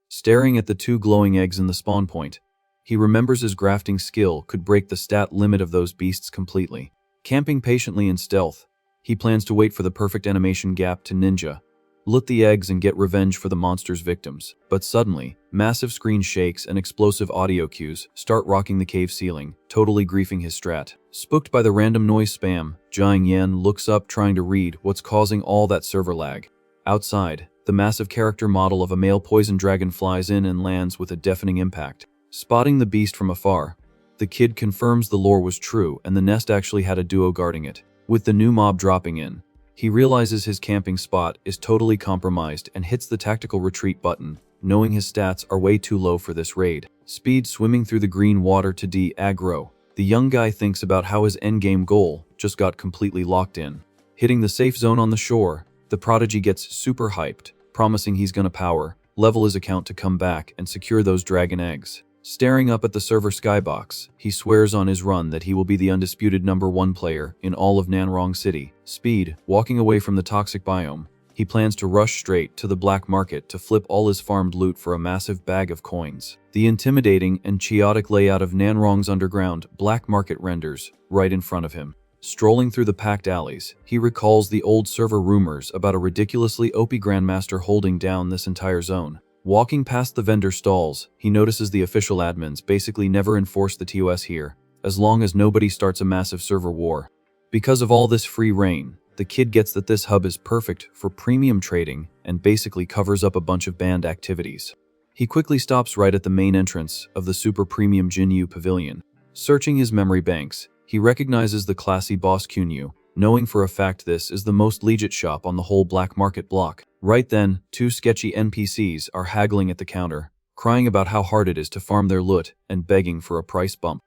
Staring at the 2 glowing eggs in the spawn point, he remembers his grafting skill could break the stat limit of those beasts completely. Camping patiently in stealth, he plans to wait for the perfect animation gap to ninja, loot the eggs and get revenge for the monster's victims. But suddenly, massive screen shakes and explosive audio cues start rocking the cave ceiling, totally griefing his strat. Spooked by the random noise spam, Jiang Yan looks up trying to read what's causing all that server lag. Outside, the massive character model of a male poison dragon flies in and lands with a deafening impact. Spotting the beast from afar, the kid confirms the lore was true and the nest actually had a duo guarding it. With the new mob dropping in, he realizes his camping spot is totally compromised and hits the tactical retreat button, knowing his stats are way too low for this raid. Speed swimming through the green water to de-aggro, the young guy thinks about how his endgame goal just got completely locked in. Hitting the safe zone on the shore, the prodigy gets super hyped, promising he's gonna level his account to come back and secure those dragon eggs. Staring up at the server skybox, he swears on his run that he will be the undisputed #1 player in all of Nanrong City. Speed, walking away from the toxic biome, he plans to rush straight to the black market to flip all his farmed loot for a massive bag of coins. The intimidating and chaotic layout of Nanrong's underground black market renders right in front of him. Strolling through the packed alleys, he recalls the old server rumors about a ridiculously OP grandmaster holding down this entire zone. Walking past the vendor stalls, he notices the official admins basically never enforce the TOS here, as long as nobody starts a massive server war. Because of all this free reign, the kid gets that this hub is perfect for premium trading and basically covers up a bunch of banned activities. He quickly stops right at the main entrance of the super premium Jinyu Pavilion. Searching his memory banks, he recognizes the classy boss Kunyu, knowing for a fact this is the most legit shop on the whole black market block. Right then, 2 sketchy NPCs are haggling at the counter, crying about how hard it is to farm their loot and begging for a price bump.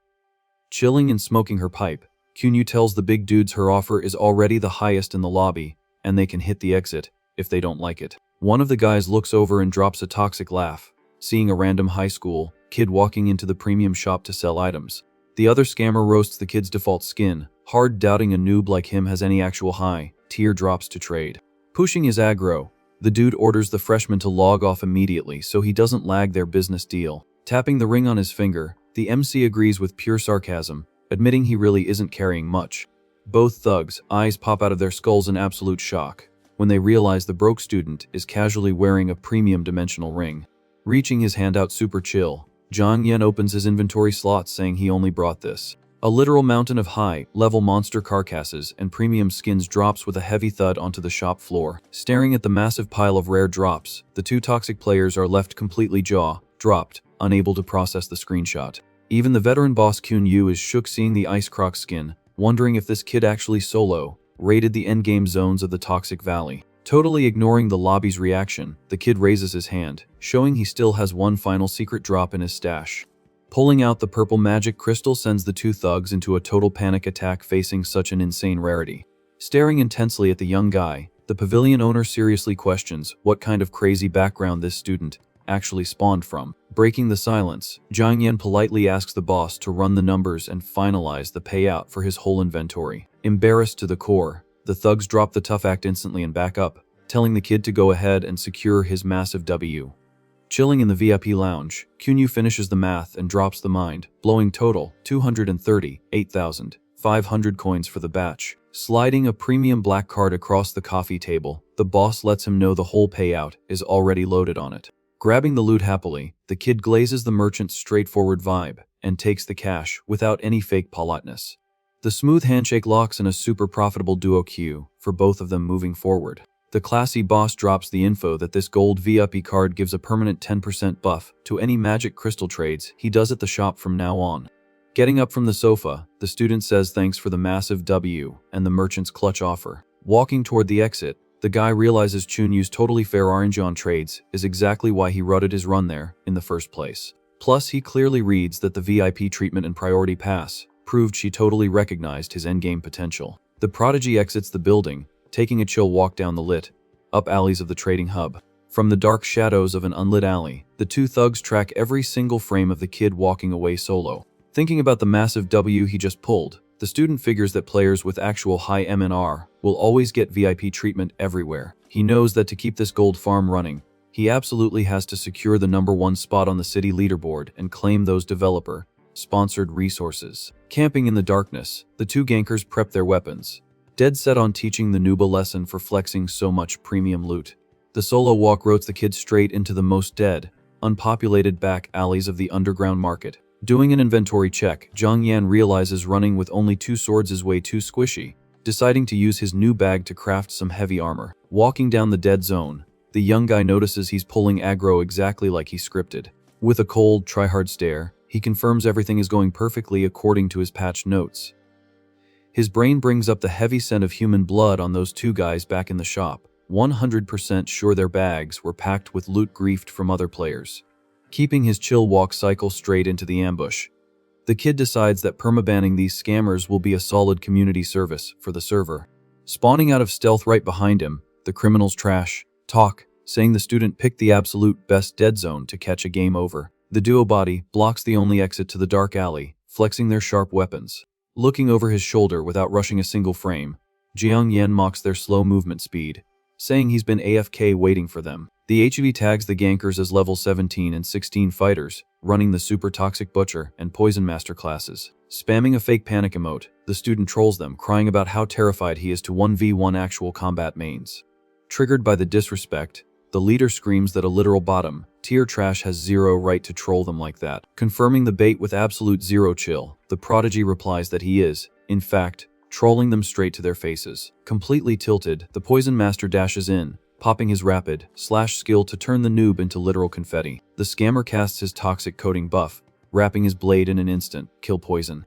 Chilling and smoking her pipe, Kunyu tells the big dudes her offer is already the highest in the lobby, and they can hit the exit if they don't like it. One of the guys looks over and drops a toxic laugh, seeing a random high school kid walking into the premium shop to sell items. The other scammer roasts the kid's default skin, hard doubting a noob like him has any actual high-tier drops to trade. Pushing his aggro, the dude orders the freshman to log off immediately so he doesn't lag their business deal. Tapping the ring on his finger, the MC agrees with pure sarcasm, admitting he really isn't carrying much. Both thugs' eyes pop out of their skulls in absolute shock when they realize the broke student is casually wearing a premium dimensional ring. Reaching his hand out super chill, Jiang Yan opens his inventory slots saying he only brought this. A literal mountain of high-level monster carcasses and premium skins drops with a heavy thud onto the shop floor. Staring at the massive pile of rare drops, the 2 toxic players are left completely jaw-dropped, unable to process the screenshot. Even the veteran boss Kunyu is shook seeing the Ice Croc skin, wondering if this kid actually raided the endgame zones of the Toxic Valley. Totally ignoring the lobby's reaction, the kid raises his hand, showing he still has one final secret drop in his stash. Pulling out the purple magic crystal sends the 2 thugs into a total panic attack facing such an insane rarity. Staring intensely at the young guy, the pavilion owner seriously questions what kind of crazy background this student actually spawned from. Breaking the silence, Jiang Yan politely asks the boss to run the numbers and finalize the payout for his whole inventory. Embarrassed to the core, the thugs drop the tough act instantly and back up, telling the kid to go ahead and secure his massive W. Chilling in the VIP lounge, Kunyu finishes the math and drops the mind, blowing total 238,500 coins for the batch. Sliding a premium black card across the coffee table, the boss lets him know the whole payout is already loaded on it. Grabbing the loot happily, the kid glazes the merchant's straightforward vibe and takes the cash without any fake politeness. The smooth handshake locks in a super profitable duo queue for both of them moving forward. The classy boss drops the info that this gold VIP card gives a permanent 10% buff to any magic crystal trades he does at the shop from now on. Getting up from the sofa, the student says thanks for the massive W and the merchant's clutch offer. Walking toward the exit, the guy realizes Chunyu's totally fair RNG on trades is exactly why he rutted his run there in the first place. Plus, he clearly reads that the VIP treatment and priority pass proved she totally recognized his endgame potential. The prodigy exits the building, taking a chill walk down the lit up alleys of the trading hub. From the dark shadows of an unlit alley, the two thugs track every single frame of the kid walking away solo. Thinking about the massive W he just pulled, the student figures that players with actual high MNR will always get VIP treatment everywhere. He knows that to keep this gold farm running, he absolutely has to secure the #1 spot on the city leaderboard and claim those developer-sponsored resources. Camping in the darkness, the two gankers prep their weapons, dead set on teaching the noob a lesson for flexing so much premium loot. The solo walk roads the kid straight into the most dead, unpopulated back alleys of the underground market. Doing an inventory check, Zhang Yan realizes running with only 2 swords is way too squishy, deciding to use his new bag to craft some heavy armor. Walking down the dead zone, the young guy notices he's pulling aggro exactly like he scripted. With a cold, try-hard stare, he confirms everything is going perfectly according to his patched notes. His brain brings up the heavy scent of human blood on those two guys back in the shop, 100% sure their bags were packed with loot griefed from other players. Keeping his chill walk cycle straight into the ambush, the kid decides that permabanning these scammers will be a solid community service for the server. Spawning out of stealth right behind him, the criminals trash talk, saying the student picked the absolute best dead zone to catch a game over. The duo body blocks the only exit to the dark alley, flexing their sharp weapons. Looking over his shoulder without rushing a single frame, Jiang Yan mocks their slow movement speed, saying he's been AFK waiting for them. The HEV tags the gankers as level 17 and 16 fighters, running the Super Toxic Butcher and Poison Master classes. Spamming a fake panic emote, the student trolls them, crying about how terrified he is to 1v1 actual combat mains. Triggered by the disrespect, the leader screams that a literal bottom tier trash has zero right to troll them like that. Confirming the bait with absolute zero chill, the prodigy replies that he is, in fact, trolling them straight to their faces. Completely tilted, the Poison Master dashes in, popping his rapid slash skill to turn the noob into literal confetti. The scammer casts his toxic coating buff, wrapping his blade in an instant kill poison.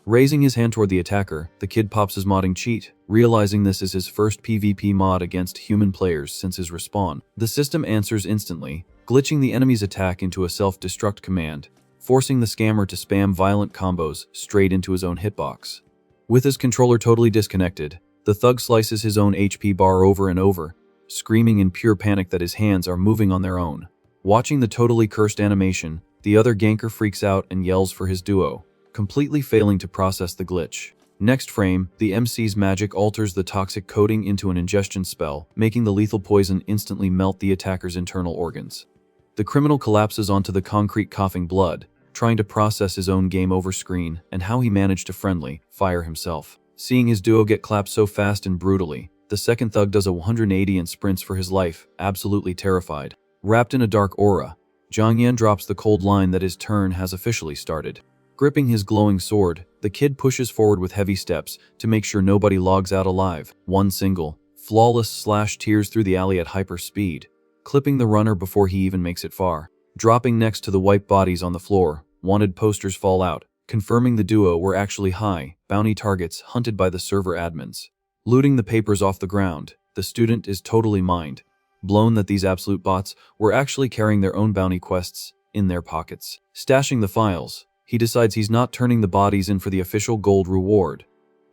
Raising his hand toward the attacker, the kid pops his modding cheat, realizing this is his first PvP mod against human players since his respawn. The system answers instantly, glitching the enemy's attack into a self-destruct command, forcing the scammer to spam violent combos straight into his own hitbox. With his controller totally disconnected, the thug slices his own HP bar over and over, screaming in pure panic that his hands are moving on their own. Watching the totally cursed animation, the other ganker freaks out and yells for his duo, completely failing to process the glitch. Next frame, the MC's magic alters the toxic coating into an ingestion spell, making the lethal poison instantly melt the attacker's internal organs. The criminal collapses onto the concrete coughing blood, trying to process his own game over screen and how he managed to friendly fire himself. Seeing his duo get clapped so fast and brutally, the second thug does a 180 and sprints for his life, absolutely terrified. Wrapped in a dark aura, Zhang Yan drops the cold line that his turn has officially started. Gripping his glowing sword, the kid pushes forward with heavy steps to make sure nobody logs out alive. One single, flawless slash tears through the alley at hyper speed, clipping the runner before he even makes it far. Dropping next to the white bodies on the floor, wanted posters fall out, confirming the duo were actually high bounty targets hunted by the server admins. Looting the papers off the ground, the student is totally mind blown that these absolute bots were actually carrying their own bounty quests in their pockets. Stashing the files, he decides he's not turning the bodies in for the official gold reward,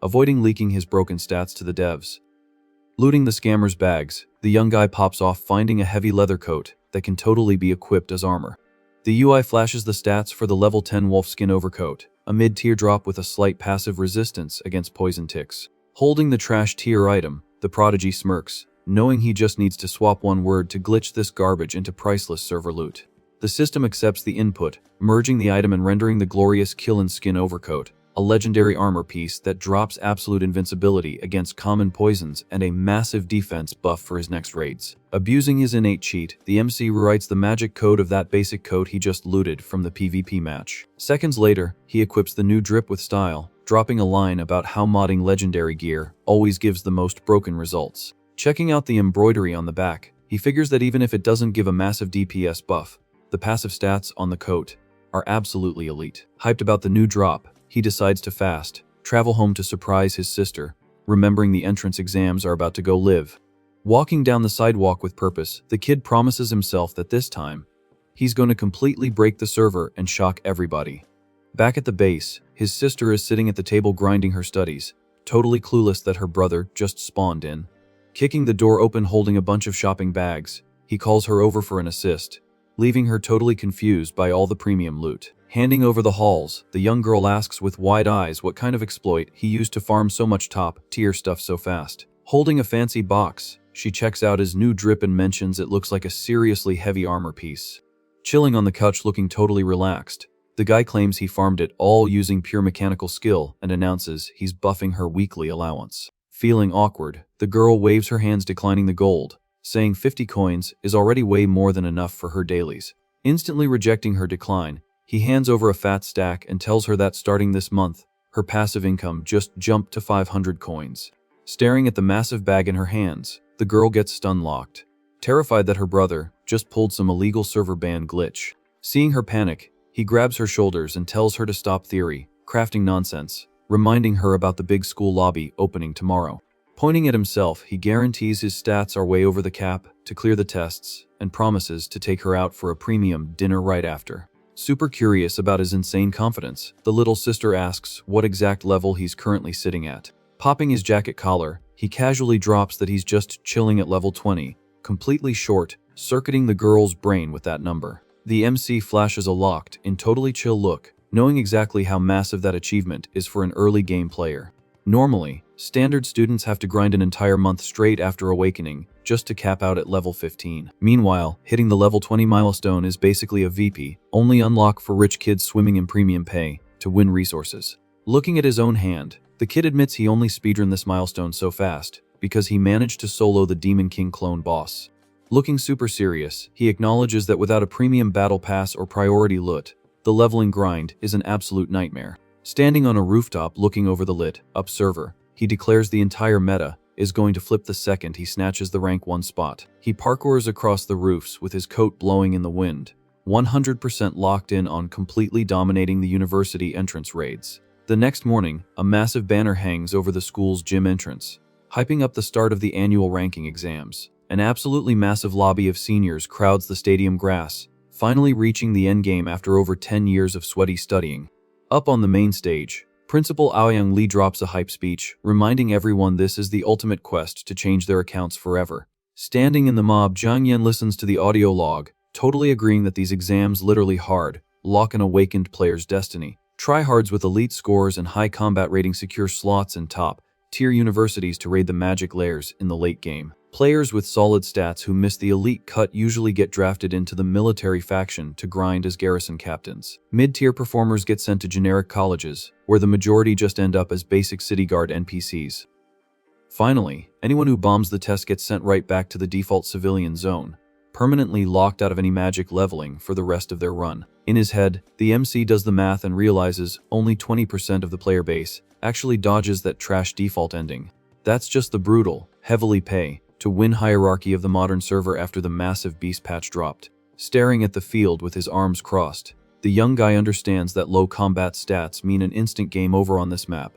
avoiding leaking his broken stats to the devs. Looting the scammer's bags, the young guy pops off finding a heavy leather coat that can totally be equipped as armor. The UI flashes the stats for the level 10 wolfskin overcoat, a mid-tier drop with a slight passive resistance against poison ticks. Holding the trash tier item, the prodigy smirks, knowing he just needs to swap one word to glitch this garbage into priceless server loot. The system accepts the input, merging the item and rendering the glorious kill and skin overcoat, a legendary armor piece that drops absolute invincibility against common poisons and a massive defense buff for his next raids. Abusing his innate cheat, the MC rewrites the magic code of that basic code he just looted from the PvP match. Seconds later, he equips the new drip with style, dropping a line about how modding legendary gear always gives the most broken results. Checking out the embroidery on the back, he figures that even if it doesn't give a massive DPS buff, the passive stats on the coat are absolutely elite. Hyped about the new drop, he decides to fast, travel home to surprise his sister, remembering the entrance exams are about to go live. Walking down the sidewalk with purpose, the kid promises himself that this time, he's going to completely break the server and shock everybody. Back at the base, his sister is sitting at the table grinding her studies, totally clueless that her brother just spawned in. Kicking the door open holding a bunch of shopping bags, he calls her over for an assist, leaving her totally confused by all the premium loot. Handing over the hauls, the young girl asks with wide eyes what kind of exploit he used to farm so much top-tier stuff so fast. Holding a fancy box, she checks out his new drip and mentions it looks like a seriously heavy armor piece. Chilling on the couch looking totally relaxed, the guy claims he farmed it all using pure mechanical skill and announces he's buffing her weekly allowance. Feeling awkward, the girl waves her hands declining the gold, saying 50 coins is already way more than enough for her dailies. Instantly rejecting her decline, he hands over a fat stack and tells her that starting this month, her passive income just jumped to 500 coins. Staring at the massive bag in her hands, the girl gets stun-locked, terrified that her brother just pulled some illegal server ban glitch. Seeing her panic, he grabs her shoulders and tells her to stop theory, crafting nonsense, reminding her about the big school lobby opening tomorrow. Pointing at himself, he guarantees his stats are way over the cap to clear the tests and promises to take her out for a premium dinner right after. Super curious about his insane confidence, the little sister asks what exact level he's currently sitting at. Popping his jacket collar, he casually drops that he's just chilling at level 20, completely short, circuiting the girl's brain with that number. The MC flashes a locked, in totally chill look, knowing exactly how massive that achievement is for an early game player. Normally, standard students have to grind an entire month straight after awakening just to cap out at level 15. Meanwhile, hitting the level 20 milestone is basically a VP, only unlock for rich kids swimming in premium pay to win resources. Looking at his own hand, the kid admits he only speedrun this milestone so fast because he managed to solo the Demon King clone boss. Looking super serious, he acknowledges that without a premium battle pass or priority loot, the leveling grind is an absolute nightmare. Standing on a rooftop looking over the lit-up server, he declares the entire meta is going to flip the second he snatches the rank 1 spot. He parkours across the roofs with his coat blowing in the wind, 100% locked in on completely dominating the university entrance raids. The next morning, a massive banner hangs over the school's gym entrance, hyping up the start of the annual ranking exams. An absolutely massive lobby of seniors crowds the stadium grass, finally reaching the endgame after over 10 years of sweaty studying. Up on the main stage, Principal Aoyang Lee drops a hype speech, reminding everyone this is the ultimate quest to change their accounts forever. Standing in the mob, Zhang Yan listens to the audio log, totally agreeing that these exams literally hard, lock an awakened player's destiny. Tryhards with elite scores and high combat rating secure slots in top-tier universities to raid the magic layers in the late game. Players with solid stats who miss the elite cut usually get drafted into the military faction to grind as garrison captains. Mid-tier performers get sent to generic colleges, where the majority just end up as basic city guard NPCs. Finally, anyone who bombs the test gets sent right back to the default civilian zone, permanently locked out of any magic leveling for the rest of their run. In his head, the MC does the math and realizes only 20% of the player base actually dodges that trash default ending. That's just the brutal, heavily pay to win hierarchy of the modern server after the massive beast patch dropped. Staring at the field with his arms crossed, the young guy understands that low combat stats mean an instant game over on this map.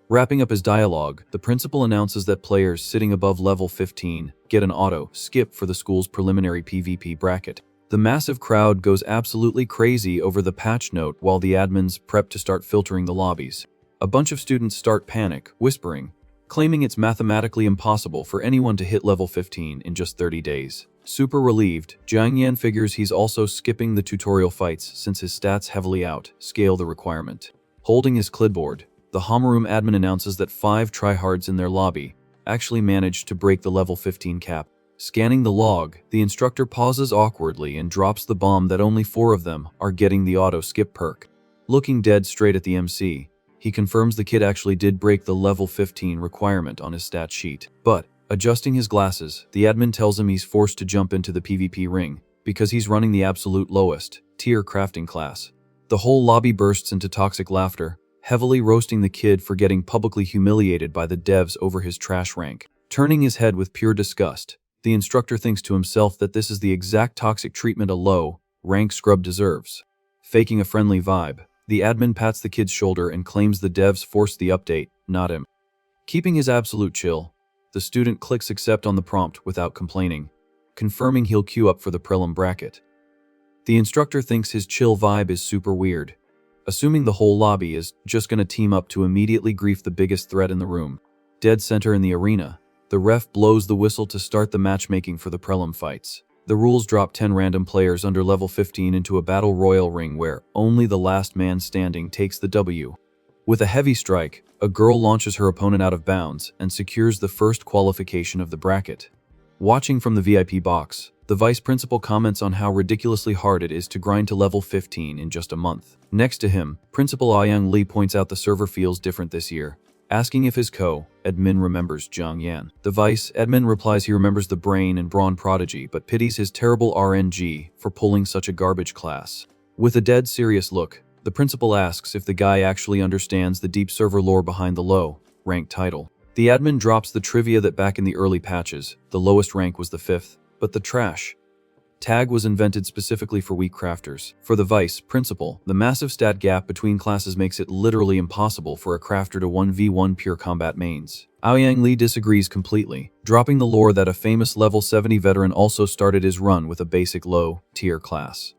Wrapping up his dialogue, the principal announces that players sitting above level 15 get an auto skip for the school's preliminary PvP bracket. The massive crowd goes absolutely crazy over the patch note while the admins prep to start filtering the lobbies. A bunch of students start panic, whispering, claiming it's mathematically impossible for anyone to hit level 15 in just 30 days. Super relieved, Zhang Yan figures he's also skipping the tutorial fights since his stats heavily scale the requirement. Holding his clipboard, the homeroom admin announces that 5 tryhards in their lobby actually managed to break the level 15 cap. Scanning the log, the instructor pauses awkwardly and drops the bomb that only 4 of them are getting the auto skip perk. Looking dead straight at the MC, He confirms the kid actually did break the level 15 requirement on his stat sheet. But, adjusting his glasses, the admin tells him he's forced to jump into the PvP ring because he's running the absolute lowest tier crafting class. The whole lobby bursts into toxic laughter, heavily roasting the kid for getting publicly humiliated by the devs over his trash rank. Turning his head with pure disgust, the instructor thinks to himself that this is the exact toxic treatment a low rank scrub deserves. Faking a friendly vibe, the admin pats the kid's shoulder and claims the devs forced the update, not him. Keeping his absolute chill, the student clicks accept on the prompt without complaining, confirming he'll queue up for the prelim bracket. The instructor thinks his chill vibe is super weird, assuming the whole lobby is just gonna team up to immediately grief the biggest threat in the room. Dead center in the arena, the ref blows the whistle to start the matchmaking for the prelim fights. The rules drop 10 random players under level 15 into a battle royal ring where only the last man standing takes the W. With a heavy strike, a girl launches her opponent out of bounds and secures the first qualification of the bracket. Watching from the VIP box, the vice principal comments on how ridiculously hard it is to grind to level 15 in just a month. Next to him, Principal Ayang Lee points out the server feels different this year, asking if his co-admin remembers Zhang Yan. The vice-admin replies he remembers the brain and brawn prodigy but pities his terrible RNG for pulling such a garbage class. With a dead serious look, the principal asks if the guy actually understands the deep server lore behind the low rank title. The admin drops the trivia that back in the early patches, the lowest rank was the 5th, but the trash tag was invented specifically for weak crafters. For the vice principal, the massive stat gap between classes makes it literally impossible for a crafter to 1v1 pure combat mains. Aoyang Lee disagrees completely, dropping the lore that a famous level 70 veteran also started his run with a basic low-tier class.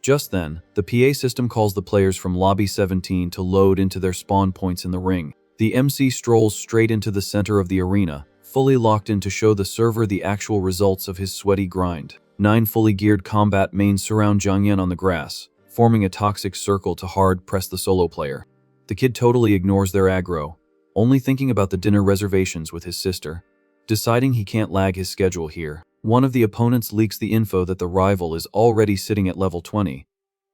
Just then, the PA system calls the players from Lobby 17 to load into their spawn points in the ring. The MC strolls straight into the center of the arena, fully locked in to show the server the actual results of his sweaty grind. 9 fully geared combat mains surround Zhang Yan on the grass, forming a toxic circle to hard press the solo player. The kid totally ignores their aggro, only thinking about the dinner reservations with his sister. Deciding he can't lag his schedule here, one of the opponents leaks the info that the rival is already sitting at level 20,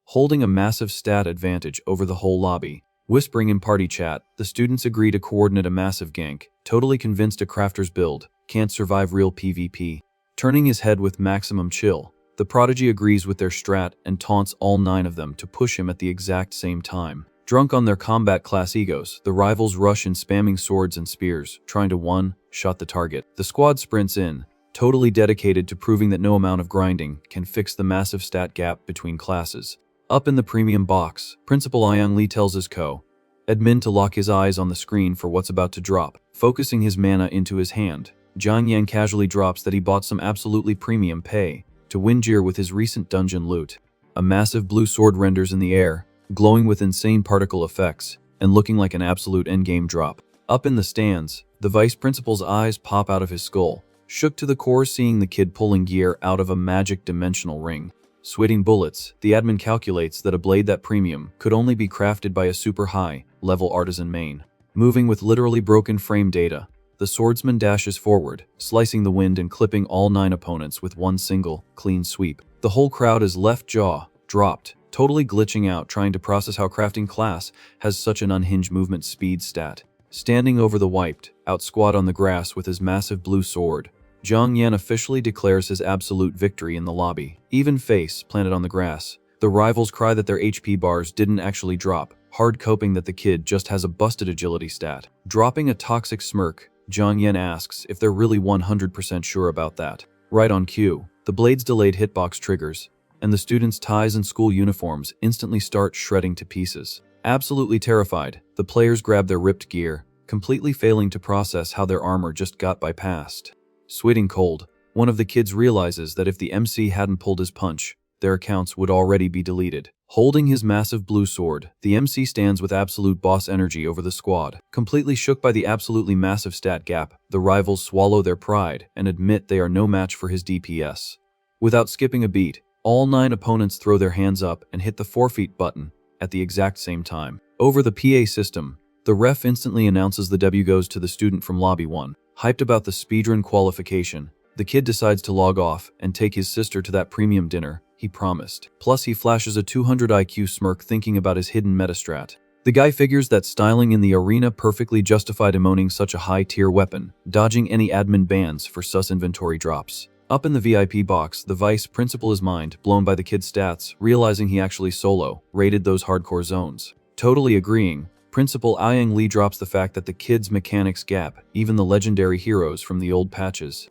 holding a massive stat advantage over the whole lobby. Whispering in party chat, the students agree to coordinate a massive gank, totally convinced a crafter's build can't survive real PvP. Turning his head with maximum chill, the prodigy agrees with their strat and taunts all 9 of them to push him at the exact same time. Drunk on their combat class egos, the rivals rush in spamming swords and spears, trying to one-shot the target. The squad sprints in, totally dedicated to proving that no amount of grinding can fix the massive stat gap between classes. Up in the premium box, Principal Ayang Lee tells his co-admin to lock his eyes on the screen for what's about to drop. Focusing his mana into his hand, Zhang Yan casually drops that he bought some absolutely premium pay to win gear with his recent dungeon loot. A massive blue sword renders in the air, glowing with insane particle effects, and looking like an absolute endgame drop. Up in the stands, the vice principal's eyes pop out of his skull, shook to the core seeing the kid pulling gear out of a magic dimensional ring. Sweating bullets, the admin calculates that a blade that premium could only be crafted by a super high-level artisan main. Moving with literally broken frame data, the swordsman dashes forward, slicing the wind and clipping all 9 opponents with one single, clean sweep. The whole crowd is left jaw dropped, totally glitching out trying to process how crafting class has such an unhinged movement speed stat. Standing over the wiped out squad on the grass with his massive blue sword, Zhang Yan officially declares his absolute victory in the lobby. Even face planted on the grass, the rivals cry that their HP bars didn't actually drop, hard coping that the kid just has a busted agility stat. Dropping a toxic smirk, Zhang Yan asks if they're really 100% sure about that. Right on cue, the blade's delayed hitbox triggers, and the students' ties and school uniforms instantly start shredding to pieces. Absolutely terrified, the players grab their ripped gear, completely failing to process how their armor just got bypassed. Sweating cold, one of the kids realizes that if the MC hadn't pulled his punch, their accounts would already be deleted. Holding his massive blue sword, the MC stands with absolute boss energy over the squad. Completely shook by the absolutely massive stat gap, the rivals swallow their pride and admit they are no match for his DPS. Without skipping a beat, all 9 opponents throw their hands up and hit the forfeit button at the exact same time. Over the PA system, the ref instantly announces the W goes to the student from Lobby 1. Hyped about the speedrun qualification, the kid decides to log off and take his sister to that premium dinner he promised. Plus he flashes a 200 IQ smirk thinking about his hidden metastrat. The guy figures that styling in the arena perfectly justified him owning such a high-tier weapon, dodging any admin bans for sus inventory drops. Up in the VIP box, the vice principal is mind blown by the kid's stats, realizing he actually solo raided those hardcore zones. Totally agreeing, Principal Ayang Lee drops the fact that the kid's mechanics gap even the legendary heroes from the old patches.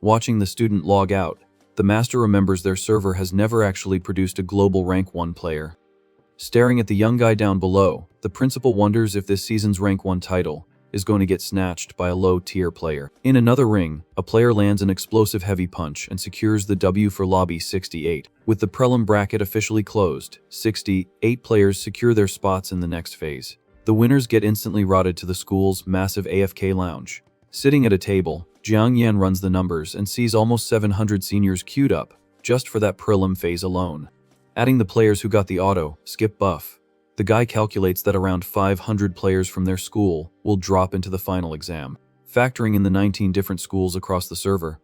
Watching the student log out, the master remembers their server has never actually produced a global rank 1 player. Staring at the young guy down below, the principal wonders if this season's rank 1 title is going to get snatched by a low-tier player. In another ring, a player lands an explosive heavy punch and secures the W for Lobby 68. With the prelim bracket officially closed, 68 players secure their spots in the next phase. The winners get instantly routed to the school's massive AFK lounge. Sitting at a table, Jiang Yan runs the numbers and sees almost 700 seniors queued up, just for that prelim phase alone. Adding the players who got the auto skip buff, the guy calculates that around 500 players from their school will drop into the final exam. Factoring in the 19 different schools across the server,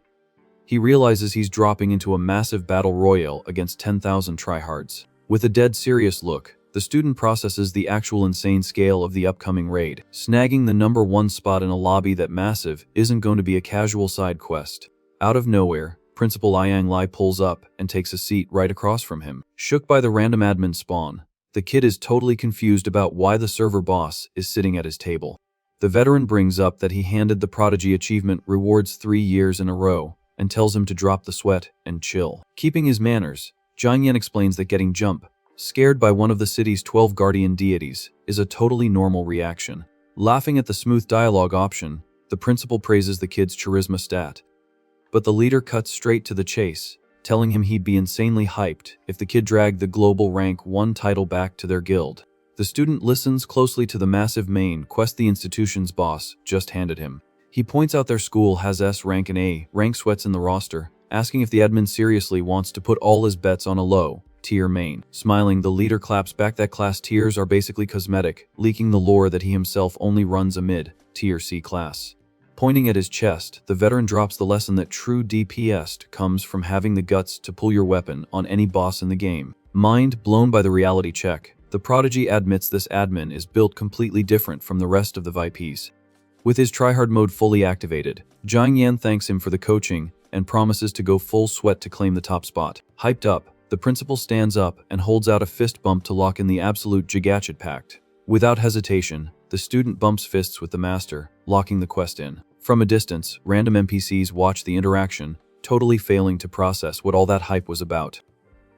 he realizes he's dropping into a massive battle royale against 10,000 tryhards. With a dead serious look, the student processes the actual insane scale of the upcoming raid. Snagging the number 1 spot in a lobby that massive isn't going to be a casual side quest. Out of nowhere, Principal Ayang Lai pulls up and takes a seat right across from him. Shook by the random admin spawn, the kid is totally confused about why the server boss is sitting at his table. The veteran brings up that he handed the Prodigy achievement rewards 3 years in a row and tells him to drop the sweat and chill. Keeping his manners, Jiang Yan explains that getting jump scared by one of the city's 12 guardian deities is a totally normal reaction. Laughing at the smooth dialogue option, the principal praises the kid's charisma stat. But the leader cuts straight to the chase, telling him he'd be insanely hyped if the kid dragged the global rank 1 title back to their guild. The student listens closely to the massive main quest the institution's boss just handed him. He points out their school has S rank and A rank sweats in the roster, asking if the admin seriously wants to put all his bets on a low tier main. Smiling, the leader claps back that class tiers are basically cosmetic, leaking the lore that he himself only runs a mid-tier C class. Pointing at his chest, the veteran drops the lesson that true DPS comes from having the guts to pull your weapon on any boss in the game. Mind blown by the reality check, the Prodigy admits this admin is built completely different from the rest of the VIPs. With his tryhard mode fully activated, Jiang Yan thanks him for the coaching and promises to go full sweat to claim the top spot. Hyped up, the principal stands up and holds out a fist bump to lock in the absolute Gigachet pact. Without hesitation, the student bumps fists with the master, locking the quest in. From a distance, random NPCs watch the interaction, totally failing to process what all that hype was about.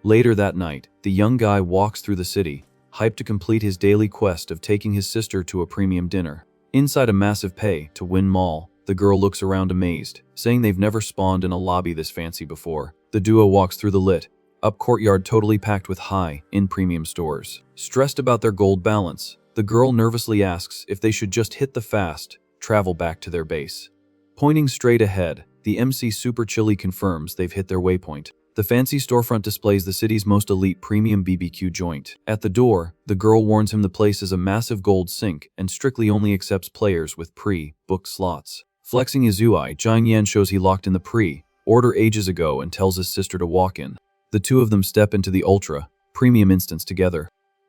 Later that night, the young guy walks through the city, hyped to complete his daily quest of taking his sister to a premium dinner. Inside a massive pay-to-win mall, the girl looks around amazed, saying they've never spawned in a lobby this fancy before. The duo walks through the lit-up courtyard totally packed with high-end premium stores. Stressed about their gold balance, the girl nervously asks if they should just hit the fast travel back to their base. Pointing straight ahead, the MC super chilly confirms they've hit their waypoint. The fancy storefront displays the city's most elite premium BBQ joint. At the door, the girl warns him the place is a massive gold sink and strictly only accepts players with pre-booked slots. Flexing his UI, Jiang Yan shows he locked in the pre-order ages ago and tells his sister to walk in. The two of them step into the ultra-premium instance together.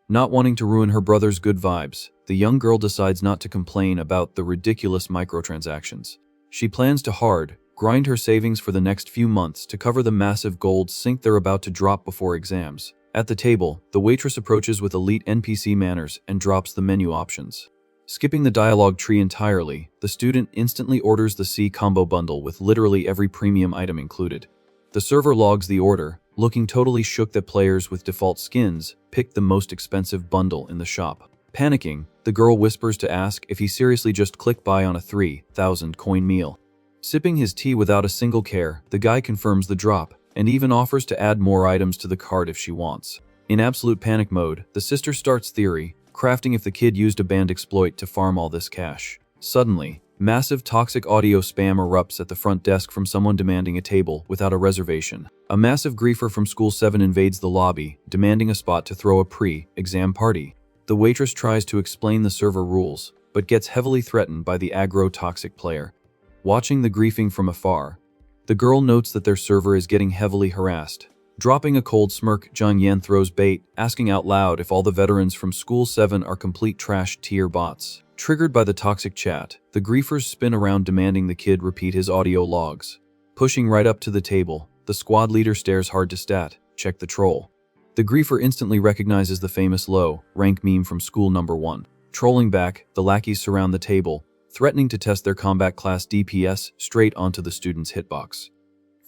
Not wanting to ruin her brother's good vibes, the young girl decides not to complain about the ridiculous microtransactions. She plans to grind her savings for the next few months to cover the massive gold sink they're about to drop before exams. At the table, the waitress approaches with elite NPC manners and drops the menu options. Skipping the dialogue tree entirely, the student instantly orders the C combo bundle with literally every premium item included. The server logs the order, looking totally shook that players with default skins picked the most expensive bundle in the shop. Panicking, the girl whispers to ask if he seriously just clicked buy on a 3,000 coin meal. Sipping his tea without a single care, the guy confirms the drop and even offers to add more items to the cart if she wants. In absolute panic mode, the sister starts theory, crafting if the kid used a banned exploit to farm all this cash. Suddenly, massive toxic audio spam erupts at the front desk from someone demanding a table without a reservation. A massive griefer from School 7 invades the lobby, demanding a spot to throw a pre-exam party. The waitress tries to explain the server rules, but gets heavily threatened by the aggro-toxic player. Watching the griefing from afar, the girl notes that their server is getting heavily harassed, Dropping a cold smirk, Jiang Yan throws bait, asking out loud if all the veterans from School 7 are complete trash tier bots. Triggered by the toxic chat, the griefers spin around demanding the kid repeat his audio logs. Pushing right up to the table, the squad leader stares hard to stat, check the troll. The griefer instantly recognizes the famous low rank meme from School Number 1. Trolling back, the lackeys surround the table, threatening to test their combat class DPS straight onto the student's hitbox.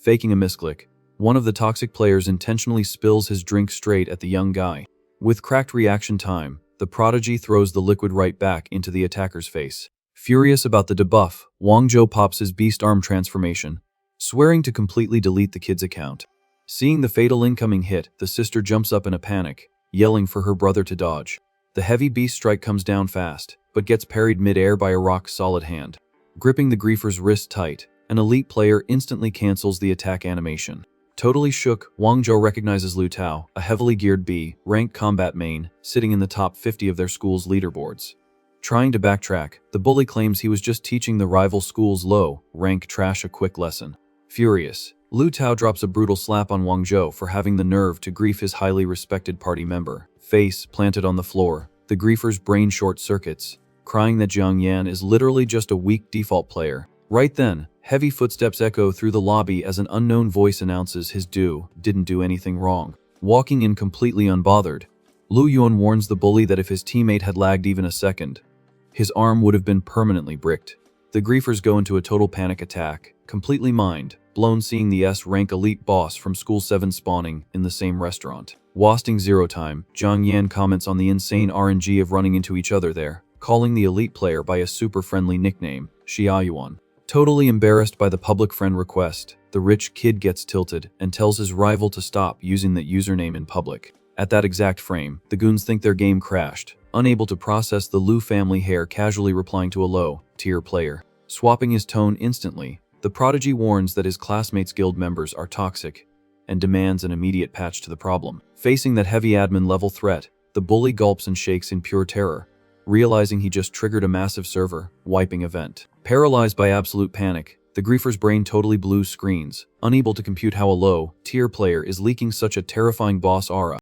Faking a misclick, one of the toxic players intentionally spills his drink straight at the young guy. With cracked reaction time, the prodigy throws the liquid right back into the attacker's face. Furious about the debuff, Wang Zhou pops his beast arm transformation, swearing to completely delete the kid's account. Seeing the fatal incoming hit, the sister jumps up in a panic, yelling for her brother to dodge. The heavy beast strike comes down fast, but gets parried mid-air by a rock-solid hand. Gripping the griefer's wrist tight, an elite player instantly cancels the attack animation. Totally shook, Wang Zhou recognizes Lu Tao, a heavily geared B-rank combat main, sitting in the top 50 of their school's leaderboards. Trying to backtrack, the bully claims he was just teaching the rival school's low-rank trash a quick lesson. Furious, Lu Tao drops a brutal slap on Wang Zhou for having the nerve to grief his highly respected party member. Face planted on the floor, the griefer's brain short-circuits, crying that Jiang Yan is literally just a weak default player. Right then, heavy footsteps echo through the lobby as an unknown voice announces his didn't do anything wrong. Walking in completely unbothered, Lu Yuan warns the bully that if his teammate had lagged even a second, his arm would have been permanently bricked. The griefers go into a total panic attack, completely mind-blown seeing the S-rank elite boss from School 7 spawning in the same restaurant. Wasting zero time, Jiang Yan comments on the insane RNG of running into each other there, calling the elite player by a super friendly nickname, Xiaoyuan. Totally embarrassed by the public friend request, the rich kid gets tilted and tells his rival to stop using that username in public. At that exact frame, the goons think their game crashed, unable to process the Lu family hair casually replying to a low-tier player. Swapping his tone instantly, the prodigy warns that his classmates' guild members are toxic and demands an immediate patch to the problem. Facing that heavy admin-level threat, the bully gulps and shakes in pure terror, realizing he just triggered a massive server-wiping event. Paralyzed by absolute panic, the griefer's brain totally blue screens, unable to compute how a low-tier player is leaking such a terrifying boss aura.